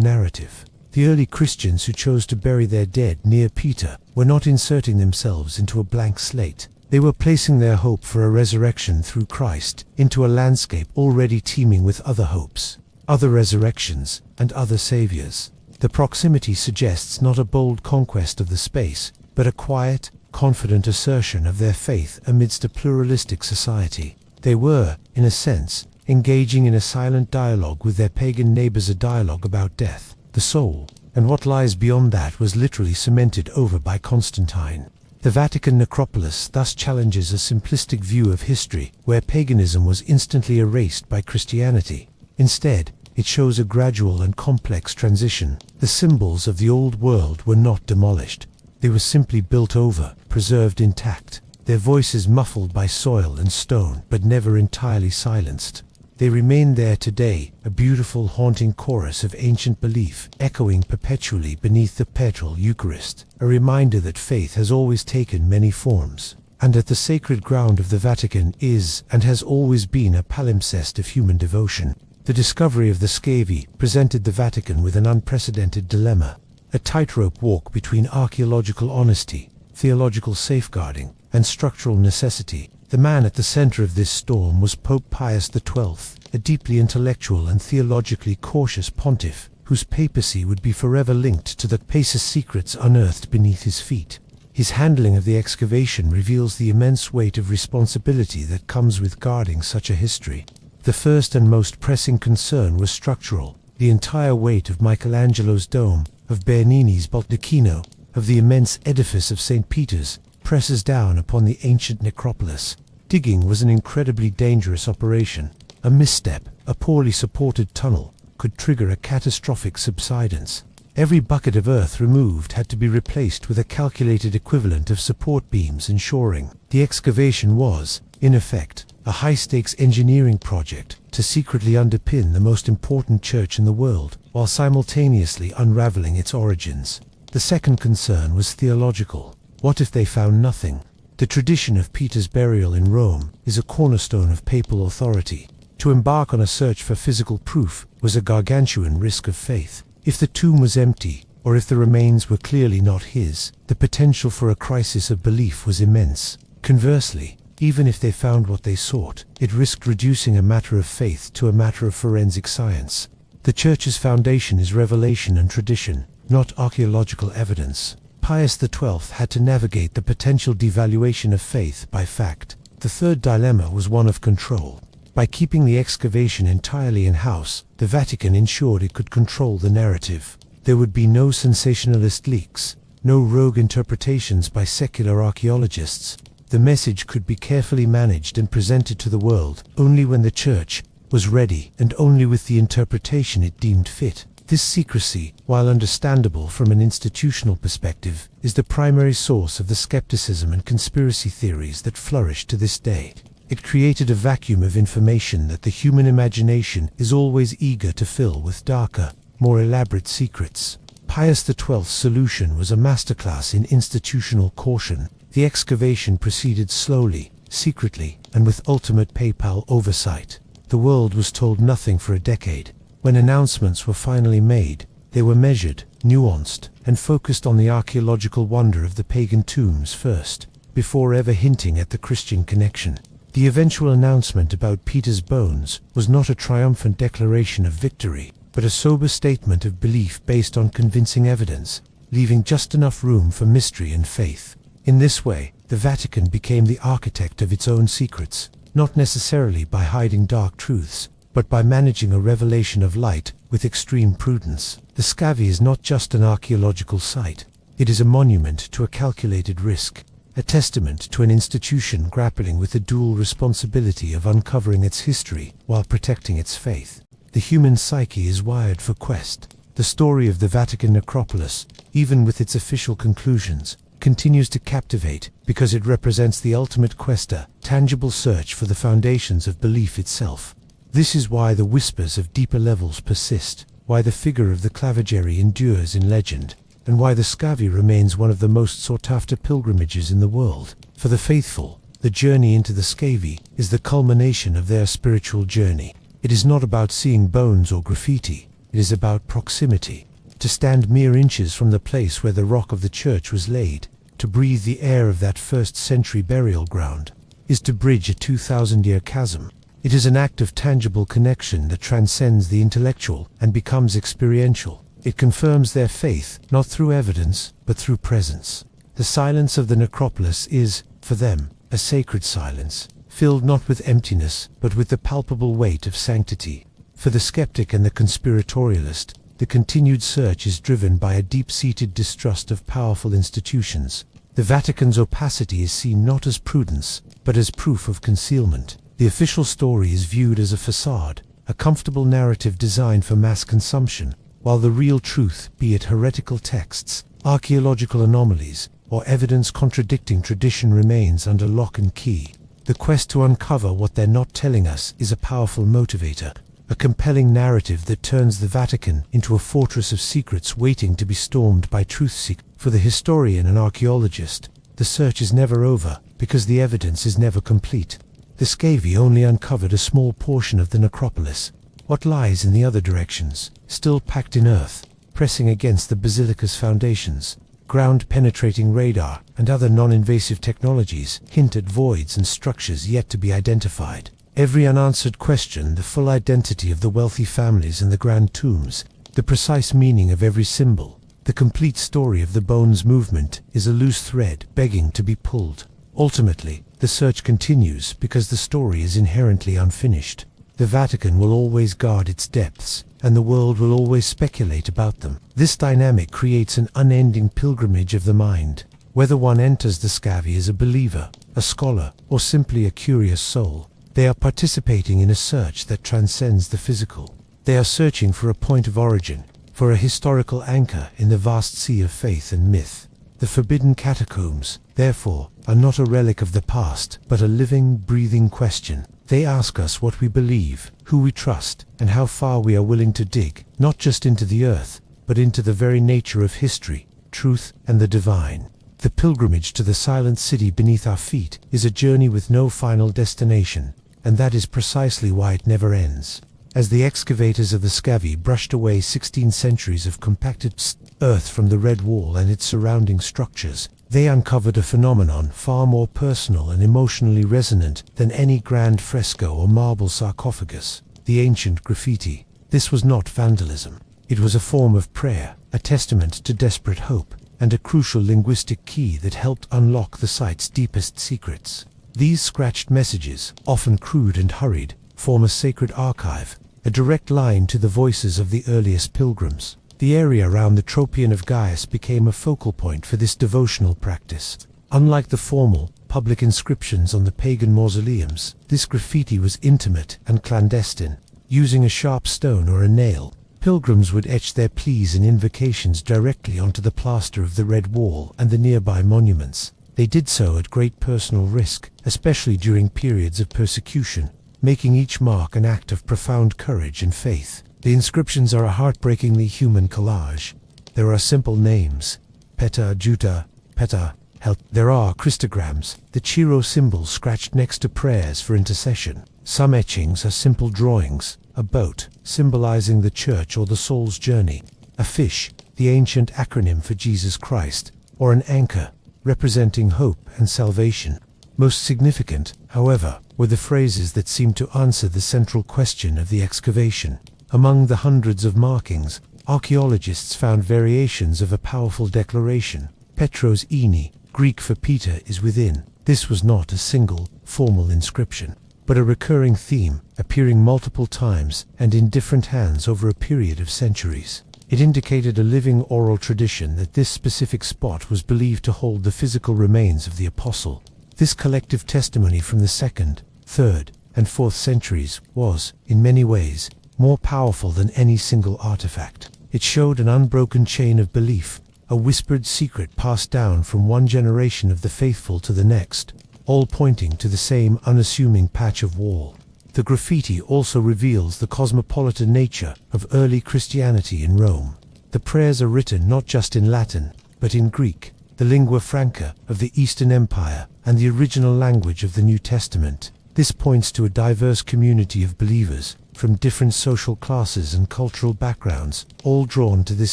narrative. The early Christians who chose to bury their dead near Peter were not inserting themselves into a blank slate. They were placing their hope for a resurrection through Christ into a landscape already teeming with other hopes, other resurrections, and other saviors. The proximity suggests not a bold conquest of the space, but a quiet, confident assertion of their faith amidst a pluralistic society. They were, in a sense, engaging in a silent dialogue with their pagan neighbors, a dialogue about death, the soul, and what lies beyond that was literally cemented over by Constantine. The Vatican necropolis thus challenges a simplistic view of history, where paganism was instantly erased by Christianity. Instead, it shows a gradual and complex transition. The symbols of the old world were not demolished. They were simply built over, preserved intact. their voices muffled by soil and stone, but never entirely silenced. They remain there today, a beautiful, haunting chorus of ancient belief, echoing perpetually beneath the petrol Eucharist, a reminder that faith has always taken many forms, and that the sacred ground of the Vatican is, and has always been, a palimpsest of human devotion. The discovery of the scavi presented the Vatican with an unprecedented dilemma, a tightrope walk between archaeological honesty, theological safeguarding, and structural necessity. The man at the center of this storm was Pope Pius XII, a deeply intellectual and theologically cautious pontiff, whose papacy would be forever linked to the pace's secrets unearthed beneath his feet. His handling of the excavation reveals the immense weight of responsibility that comes with guarding such a history. The first and most pressing concern was structural. The entire weight of Michelangelo's dome, of Bernini's Baldacchino, of the immense edifice of St. Peter's, presses down upon the ancient necropolis. Digging was an incredibly dangerous operation. A misstep, a poorly supported tunnel, could trigger a catastrophic subsidence. Every bucket of earth removed had to be replaced with a calculated equivalent of support beams and shoring. The excavation was, in effect, a high-stakes engineering project to secretly underpin the most important church in the world, while simultaneously unraveling its origins. The second concern was theological. What if they found nothing? The tradition of Peter's burial in Rome is a cornerstone of papal authority. To embark on a search for physical proof was a gargantuan risk of faith. If the tomb was empty, or if the remains were clearly not his, the potential for a crisis of belief was immense. Conversely, even if they found what they sought, it risked reducing a matter of faith to a matter of forensic science. The Church's foundation is revelation and tradition, not archaeological evidence. Pius XII had to navigate the potential devaluation of faith by fact. The third dilemma was one of control. By keeping the excavation entirely in-house, the Vatican ensured it could control the narrative. There would be no sensationalist leaks, no rogue interpretations by secular archaeologists. The message could be carefully managed and presented to the world only when the Church was ready, and only with the interpretation it deemed fit. This secrecy, while understandable from an institutional perspective, is the primary source of the skepticism and conspiracy theories that flourish to this day. It created a vacuum of information that the human imagination is always eager to fill with darker, more elaborate secrets. Pius XII's solution was a masterclass in institutional caution. The excavation proceeded slowly, secretly, and with ultimate papal oversight. The world was told nothing for a decade. When announcements were finally made, they were measured, nuanced, and focused on the archaeological wonder of the pagan tombs first, before ever hinting at the Christian connection. The eventual announcement about Peter's bones was not a triumphant declaration of victory, but a sober statement of belief based on convincing evidence, leaving just enough room for mystery and faith. In this way, the Vatican became the architect of its own secrets, not necessarily by hiding dark truths, but by managing a revelation of light with extreme prudence. The Scavi is not just an archaeological site. It is a monument to a calculated risk, a testament to an institution grappling with the dual responsibility of uncovering its history while protecting its faith. The human psyche is wired for quest. The story of the Vatican necropolis, even with its official conclusions, continues to captivate because it represents the ultimate quest, a tangible search for the foundations of belief itself. This is why the whispers of deeper levels persist, why the figure of the Clavigeri endures in legend, and why the Scavi remains one of the most sought-after pilgrimages in the world. For the faithful, the journey into the Scavi is the culmination of their spiritual journey. It is not about seeing bones or graffiti, it is about proximity. To stand mere inches from the place where the rock of the church was laid, to breathe the air of that first-century burial ground, is to bridge a 2,000-year chasm. It is an act of tangible connection that transcends the intellectual and becomes experiential. It confirms their faith, not through evidence, but through presence. The silence of the necropolis is, for them, a sacred silence, filled not with emptiness, but with the palpable weight of sanctity. For the skeptic and the conspiratorialist, the continued search is driven by a deep-seated distrust of powerful institutions. The Vatican's opacity is seen not as prudence, but as proof of concealment. The official story is viewed as a facade, a comfortable narrative designed for mass consumption, while the real truth, be it heretical texts, archaeological anomalies, or evidence contradicting tradition remains under lock and key. The quest to uncover what they're not telling us is a powerful motivator, a compelling narrative that turns the Vatican into a fortress of secrets waiting to be stormed by truth-seekers. For the historian and archaeologist, the search is never over, because the evidence is never complete. The Scavi only uncovered a small portion of the necropolis. What lies in the other directions, still packed in earth, pressing against the basilica's foundations? Ground-penetrating radar and other non-invasive technologies hint at voids and structures yet to be identified. Every unanswered question, the full identity of the wealthy families and the grand tombs, the precise meaning of every symbol, the complete story of the bones movement is a loose thread begging to be pulled. Ultimately, the search continues because the story is inherently unfinished. The Vatican will always guard its depths, and the world will always speculate about them. This dynamic creates an unending pilgrimage of the mind. Whether one enters the Scavi as a believer, a scholar, or simply a curious soul, they are participating in a search that transcends the physical. They are searching for a point of origin, for a historical anchor in the vast sea of faith and myth. The forbidden catacombs, therefore, are not a relic of the past, but a living, breathing question. They ask us what we believe, who we trust, and how far we are willing to dig, not just into the earth, but into the very nature of history, truth, and the divine. The pilgrimage to the silent city beneath our feet is a journey with no final destination, and that is precisely why it never ends. As the excavators of the Scavi brushed away 16 centuries of compacted earth from the Red Wall and its surrounding structures, they uncovered a phenomenon far more personal and emotionally resonant than any grand fresco or marble sarcophagus: the ancient graffiti. This was not vandalism. It was a form of prayer, a testament to desperate hope, and a crucial linguistic key that helped unlock the site's deepest secrets. These scratched messages, often crude and hurried, form a sacred archive, a direct line to the voices of the earliest pilgrims. The area around the Tropion of Gaius became a focal point for this devotional practice. Unlike the formal, public inscriptions on the pagan mausoleums, this graffiti was intimate and clandestine. Using a sharp stone or a nail, pilgrims would etch their pleas and invocations directly onto the plaster of the Red Wall and the nearby monuments. They did so at great personal risk, especially during periods of persecution, making each mark an act of profound courage and faith. The inscriptions are a heartbreakingly human collage. There are simple names: Peta, Juta, Peta, Help. There are Christograms, the Chiro symbols scratched next to prayers for intercession. Some etchings are simple drawings: a boat, symbolizing the church or the soul's journey; a fish, the ancient acronym for Jesus Christ; or an anchor, representing hope and salvation. Most significant, however, were the phrases that seemed to answer the central question of the excavation. Among the hundreds of markings, archaeologists found variations of a powerful declaration: Petros Ini, Greek for Peter is within. This was not a single, formal inscription, but a recurring theme, appearing multiple times and in different hands over a period of centuries. It indicated a living oral tradition that this specific spot was believed to hold the physical remains of the apostle. This collective testimony from the 2nd, 3rd, and 4th centuries was, in many ways, more powerful than any single artifact. It showed an unbroken chain of belief, a whispered secret passed down from one generation of the faithful to the next, all pointing to the same unassuming patch of wall. The graffiti also reveals the cosmopolitan nature of early Christianity in Rome. The prayers are written not just in Latin, but in Greek, the lingua franca of the Eastern Empire and the original language of the New Testament. This points to a diverse community of believers, from different social classes and cultural backgrounds, all drawn to this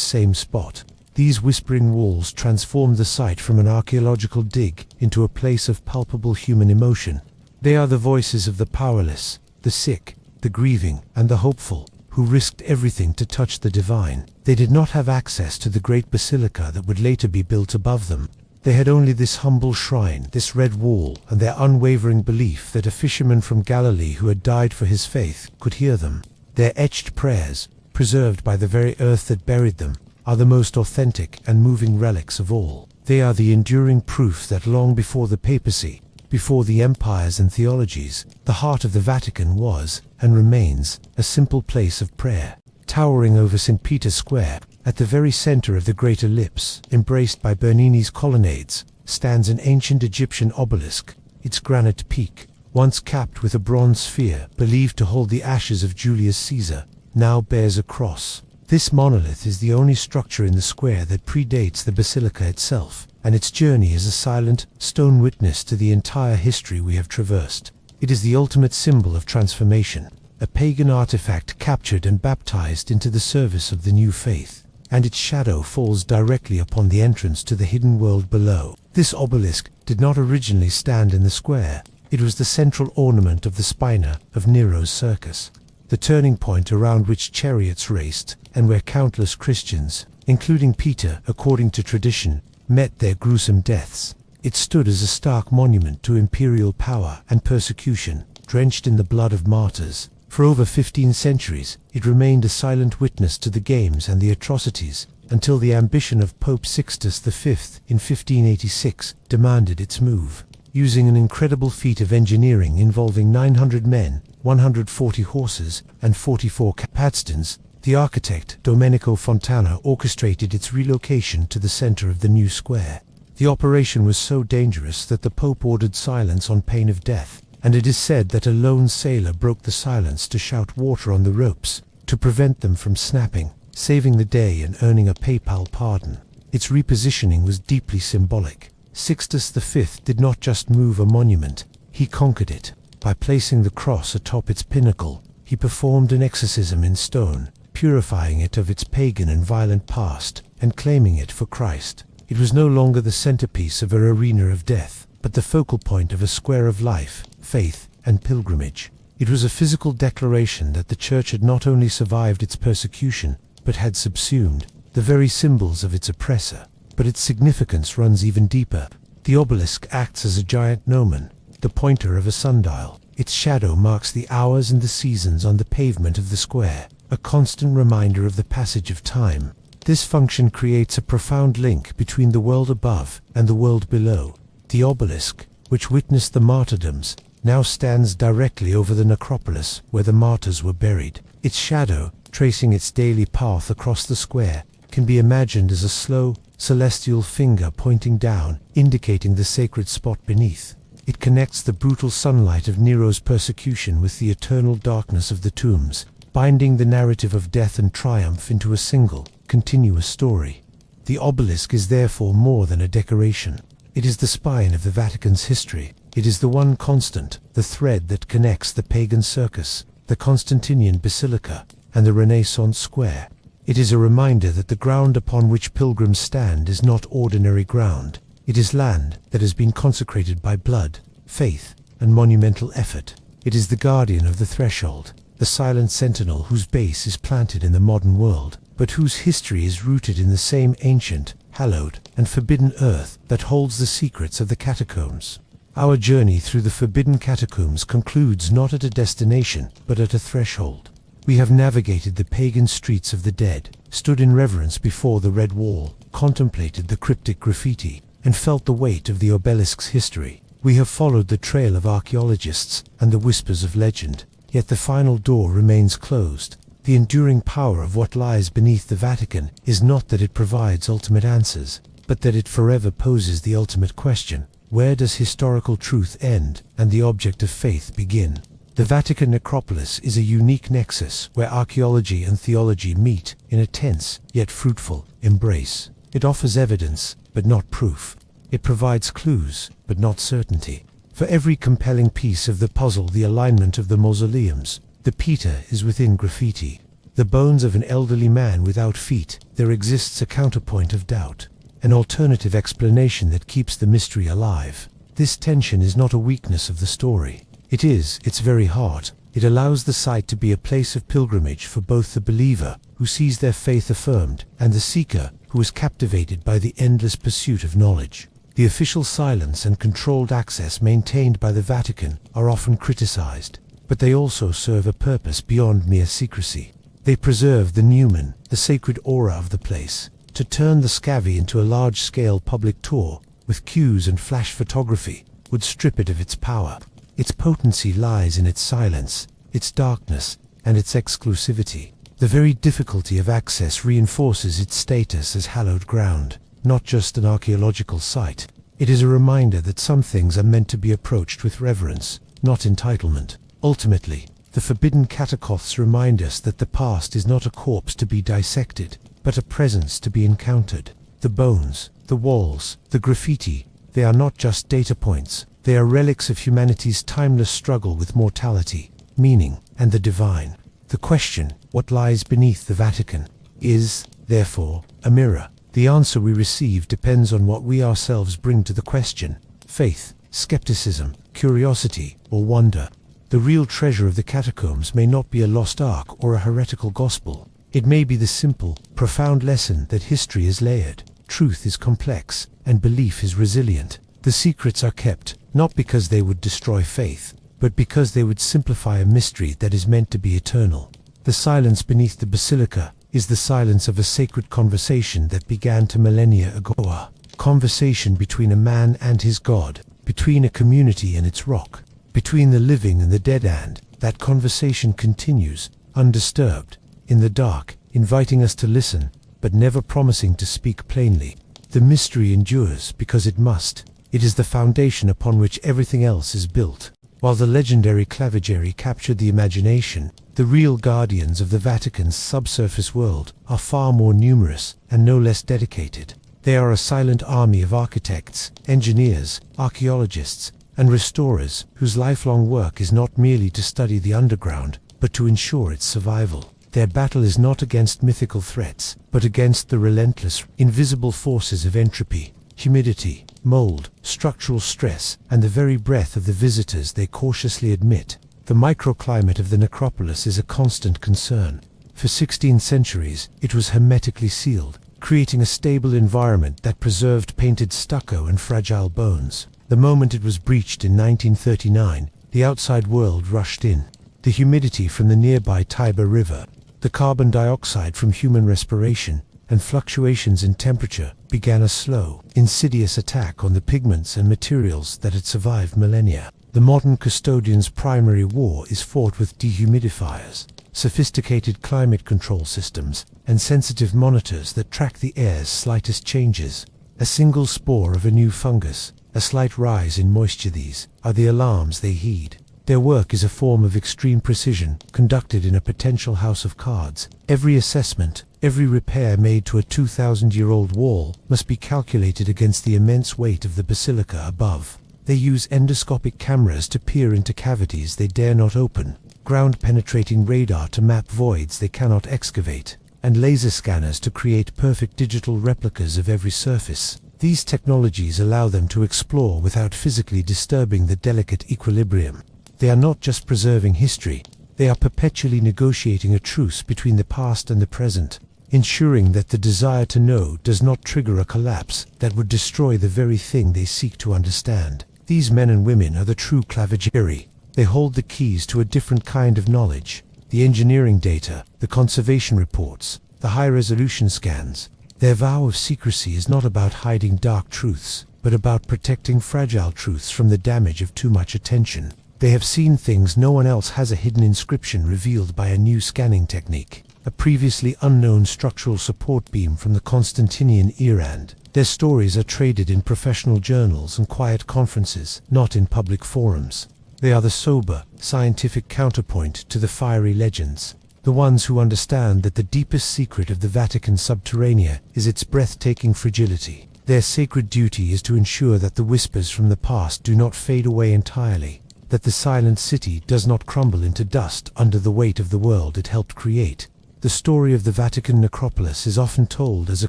same spot. These whispering walls transformed the site from an archaeological dig into a place of palpable human emotion. They are the voices of the powerless, the sick, the grieving, and the hopeful, who risked everything to touch the divine. They did not have access to the great basilica that would later be built above them. They had only this humble shrine, this red wall, and their unwavering belief that a fisherman from Galilee who had died for his faith could hear them. Their etched prayers, preserved by the very earth that buried them, are the most authentic and moving relics of all. They are the enduring proof that long before the papacy, before the empires and theologies, the heart of the Vatican was, and remains, a simple place of prayer. Towering over St. Peter's Square, At the very center of the great ellipse, embraced by Bernini's colonnades, stands an ancient Egyptian obelisk, its granite peak, once capped with a bronze sphere believed to hold the ashes of Julius Caesar, now bears a cross. This monolith is the only structure in the square that predates the basilica itself, and its journey is a silent, stone witness to the entire history we have traversed. It is the ultimate symbol of transformation, a pagan artifact captured and baptized into the service of the new faith, and its shadow falls directly upon the entrance to the hidden world below. This obelisk did not originally stand in the square. It was the central ornament of the spina of Nero's circus, the turning point around which chariots raced, and where countless Christians, including Peter according to tradition, met their gruesome deaths. It stood as a stark monument to imperial power and persecution, drenched in the blood of martyrs. For over 15 centuries, it remained a silent witness to the games and the atrocities, until the ambition of Pope Sixtus V in 1586 demanded its move. Using an incredible feat of engineering involving 900 men, 140 horses, and 44 capstans, the architect Domenico Fontana orchestrated its relocation to the center of the new square. The operation was so dangerous that the Pope ordered silence on pain of death, and it is said that a lone sailor broke the silence to shout water on the ropes, to prevent them from snapping, saving the day and earning a papal pardon. Its repositioning was deeply symbolic. Sixtus V did not just move a monument, he conquered it. By placing the cross atop its pinnacle, he performed an exorcism in stone, purifying it of its pagan and violent past, and claiming it for Christ. It was no longer the centerpiece of an arena of death, but the focal point of a square of life, faith, and pilgrimage. It was a physical declaration that the Church had not only survived its persecution, but had subsumed the very symbols of its oppressor. But its significance runs even deeper. The obelisk acts as a giant gnomon, the pointer of a sundial. Its shadow marks the hours and the seasons on the pavement of the square, a constant reminder of the passage of time. This function creates a profound link between the world above and the world below. The obelisk, which witnessed the martyrdoms, now stands directly over the necropolis where the martyrs were buried. Its shadow, tracing its daily path across the square, can be imagined as a slow, celestial finger pointing down, indicating the sacred spot beneath. It connects the brutal sunlight of Nero's persecution with the eternal darkness of the tombs, binding the narrative of death and triumph into a single, continuous story. The obelisk is therefore more than a decoration. It is the spine of the Vatican's history. It is the one constant, the thread that connects the pagan circus, the Constantinian basilica, and the Renaissance square. It is a reminder that the ground upon which pilgrims stand is not ordinary ground. It is land that has been consecrated by blood, faith, and monumental effort. It is the guardian of the threshold, the silent sentinel whose base is planted in the modern world, but whose history is rooted in the same ancient, hallowed, and forbidden earth that holds the secrets of the catacombs. Our journey through the forbidden catacombs concludes not at a destination, but at a threshold. We have navigated the pagan streets of the dead, stood in reverence before the red wall, contemplated the cryptic graffiti, and felt the weight of the obelisk's history. We have followed the trail of archaeologists and the whispers of legend, yet the final door remains closed. The enduring power of what lies beneath the Vatican is not that it provides ultimate answers, but that it forever poses the ultimate question: where does historical truth end and the object of faith begin? The Vatican necropolis is a unique nexus where archaeology and theology meet in a tense, yet fruitful, embrace. It offers evidence, but not proof. It provides clues, but not certainty. For every compelling piece of the puzzle, the alignment of the mausoleums, the Peter is within graffiti. The bones of an elderly man without feet, there exists a counterpoint of doubt, an alternative explanation that keeps the mystery alive. This tension is not a weakness of the story. It is its very heart. It allows the site to be a place of pilgrimage for both the believer, who sees their faith affirmed, and the seeker, who is captivated by the endless pursuit of knowledge. The official silence and controlled access maintained by the Vatican are often criticized, but they also serve a purpose beyond mere secrecy. They preserve the numen, the sacred aura of the place. To turn the Scavi into a large-scale public tour, with cues and flash photography, would strip it of its power. Its potency lies in its silence, its darkness, and its exclusivity. The The very difficulty of access reinforces its status as hallowed ground, not just an archaeological site. It is a reminder that some things are meant to be approached with reverence, not entitlement. Ultimately, the forbidden catacombs remind us that the past is not a corpse to be dissected, but a presence to be encountered. The bones, the walls, the graffiti, they are not just data points. They are relics of humanity's timeless struggle with mortality, meaning, and the divine. The question, what lies beneath the Vatican, is, therefore, a mirror. The answer we receive depends on what we ourselves bring to the question: faith, skepticism, curiosity, or wonder. The real treasure of the catacombs may not be a lost ark or a heretical gospel. It may be the simple, profound lesson that history is layered, truth is complex, and belief is resilient. The secrets are kept, not because they would destroy faith, but because they would simplify a mystery that is meant to be eternal. The silence beneath the basilica is the silence of a sacred conversation that began millennia ago. A conversation between a man and his God, between a community and its rock, between the living and the dead, and that conversation continues, undisturbed, in the dark, inviting us to listen, but never promising to speak plainly. The mystery endures because it must. It is the foundation upon which everything else is built. While the legendary Clavigeri captured the imagination, the real guardians of the Vatican's subsurface world are far more numerous and no less dedicated. They are a silent army of architects, engineers, archaeologists, and restorers whose lifelong work is not merely to study the underground, but to ensure its survival. Their battle is not against mythical threats, but against the relentless, invisible forces of entropy, humidity, mold, structural stress, and the very breath of the visitors they cautiously admit. The microclimate of the necropolis is a constant concern. For 16 centuries, it was hermetically sealed, creating a stable environment that preserved painted stucco and fragile bones. The moment it was breached in 1939, the outside world rushed in. The humidity from the nearby Tiber River, the carbon dioxide from human respiration, and fluctuations in temperature began a slow, insidious attack on the pigments and materials that had survived millennia. The modern custodian's primary war is fought with dehumidifiers, sophisticated climate control systems, and sensitive monitors that track the air's slightest changes. A single spore of a new fungus, a slight rise in moisture, these are the alarms they heed. Their work is a form of extreme precision, conducted in a potential house of cards. Every assessment, every repair made to a 2,000-year-old wall must be calculated against the immense weight of the basilica above. They use endoscopic cameras to peer into cavities they dare not open, ground-penetrating radar to map voids they cannot excavate, and laser scanners to create perfect digital replicas of every surface. These technologies allow them to explore without physically disturbing the delicate equilibrium. They are not just preserving history, they are perpetually negotiating a truce between the past and the present, ensuring that the desire to know does not trigger a collapse that would destroy the very thing they seek to understand. These men and women are the true Clavigeri. They hold the keys to a different kind of knowledge: the engineering data, the conservation reports, the high-resolution scans. Their vow of secrecy is not about hiding dark truths, but about protecting fragile truths from the damage of too much attention. They have seen things no one else has: a hidden inscription revealed by a new scanning technique, a previously unknown structural support beam from the Constantinian era. And their stories are traded in professional journals and quiet conferences, not in public forums. They are the sober, scientific counterpoint to the fiery legends, the ones who understand that the deepest secret of the Vatican subterranea is its breathtaking fragility. Their sacred duty is to ensure that the whispers from the past do not fade away entirely, that the silent city does not crumble into dust under the weight of the world it helped create. The story of the Vatican necropolis is often told as a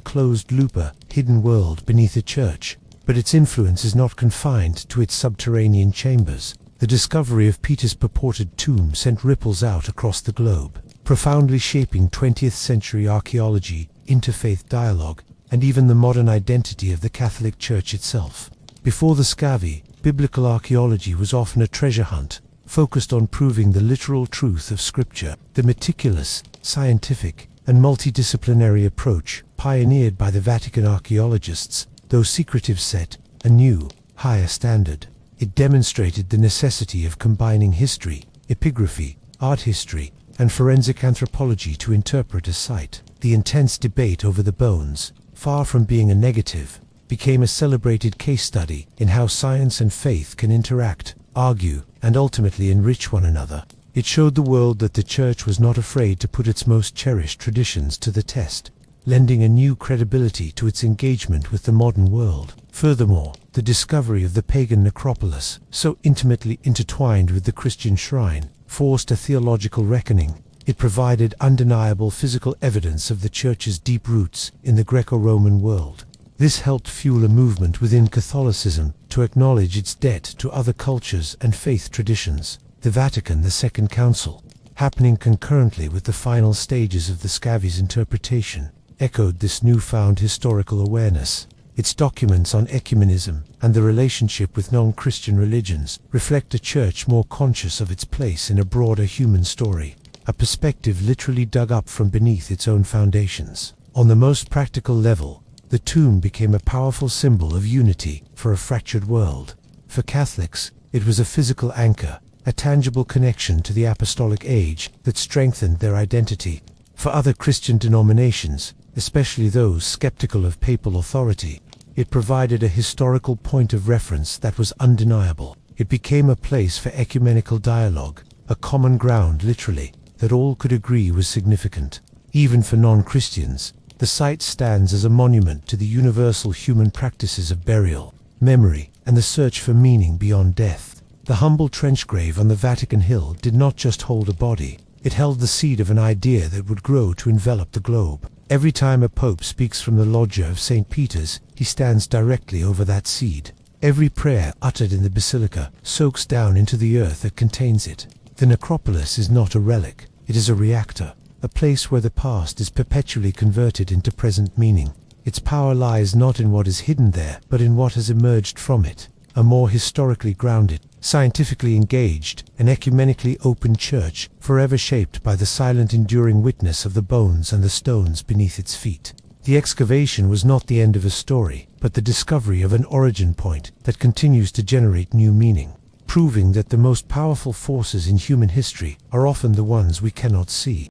closed-loop, hidden world beneath a church, but its influence is not confined to its subterranean chambers. The discovery of Peter's purported tomb sent ripples out across the globe, profoundly shaping 20th-century archaeology, interfaith dialogue, and even the modern identity of the Catholic Church itself. Before the Scavi, biblical archaeology was often a treasure hunt, focused on proving the literal truth of Scripture. The meticulous, scientific, and multidisciplinary approach pioneered by the Vatican archaeologists, though secretive, set a new, higher standard. It demonstrated the necessity of combining history, epigraphy, art history, and forensic anthropology to interpret a site. The intense debate over the bones, far from being a negative, became a celebrated case study in how science and faith can interact, argue, and ultimately enrich one another. It showed the world that the Church was not afraid to put its most cherished traditions to the test, lending a new credibility to its engagement with the modern world. Furthermore, the discovery of the pagan necropolis, so intimately intertwined with the Christian shrine, forced a theological reckoning. It provided undeniable physical evidence of the Church's deep roots in the Greco-Roman world. This helped fuel a movement within Catholicism to acknowledge its debt to other cultures and faith traditions. The Vatican, the Second Council, happening concurrently with the final stages of the Scavi's interpretation, echoed this newfound historical awareness. Its documents on ecumenism and the relationship with non-Christian religions reflect a Church more conscious of its place in a broader human story, a perspective literally dug up from beneath its own foundations. On the most practical level, the tomb became a powerful symbol of unity for a fractured world. For Catholics, it was a physical anchor, a tangible connection to the apostolic age that strengthened their identity. For other Christian denominations, especially those skeptical of papal authority, it provided a historical point of reference that was undeniable. It became a place for ecumenical dialogue, a common ground literally, that all could agree was significant. Even for non-Christians, the site stands as a monument to the universal human practices of burial, memory, and the search for meaning beyond death. The humble trench grave on the Vatican Hill did not just hold a body, it held the seed of an idea that would grow to envelop the globe. Every time a pope speaks from the loggia of St. Peter's, he stands directly over that seed. Every prayer uttered in the basilica soaks down into the earth that contains it. The necropolis is not a relic, it is a reactor, a place where the past is perpetually converted into present meaning. Its power lies not in what is hidden there, but in what has emerged from it. A more historically grounded, scientifically engaged, and ecumenically open Church, forever shaped by the silent enduring witness of the bones and the stones beneath its feet. The excavation was not the end of a story, but the discovery of an origin point that continues to generate new meaning, proving that the most powerful forces in human history are often the ones we cannot see.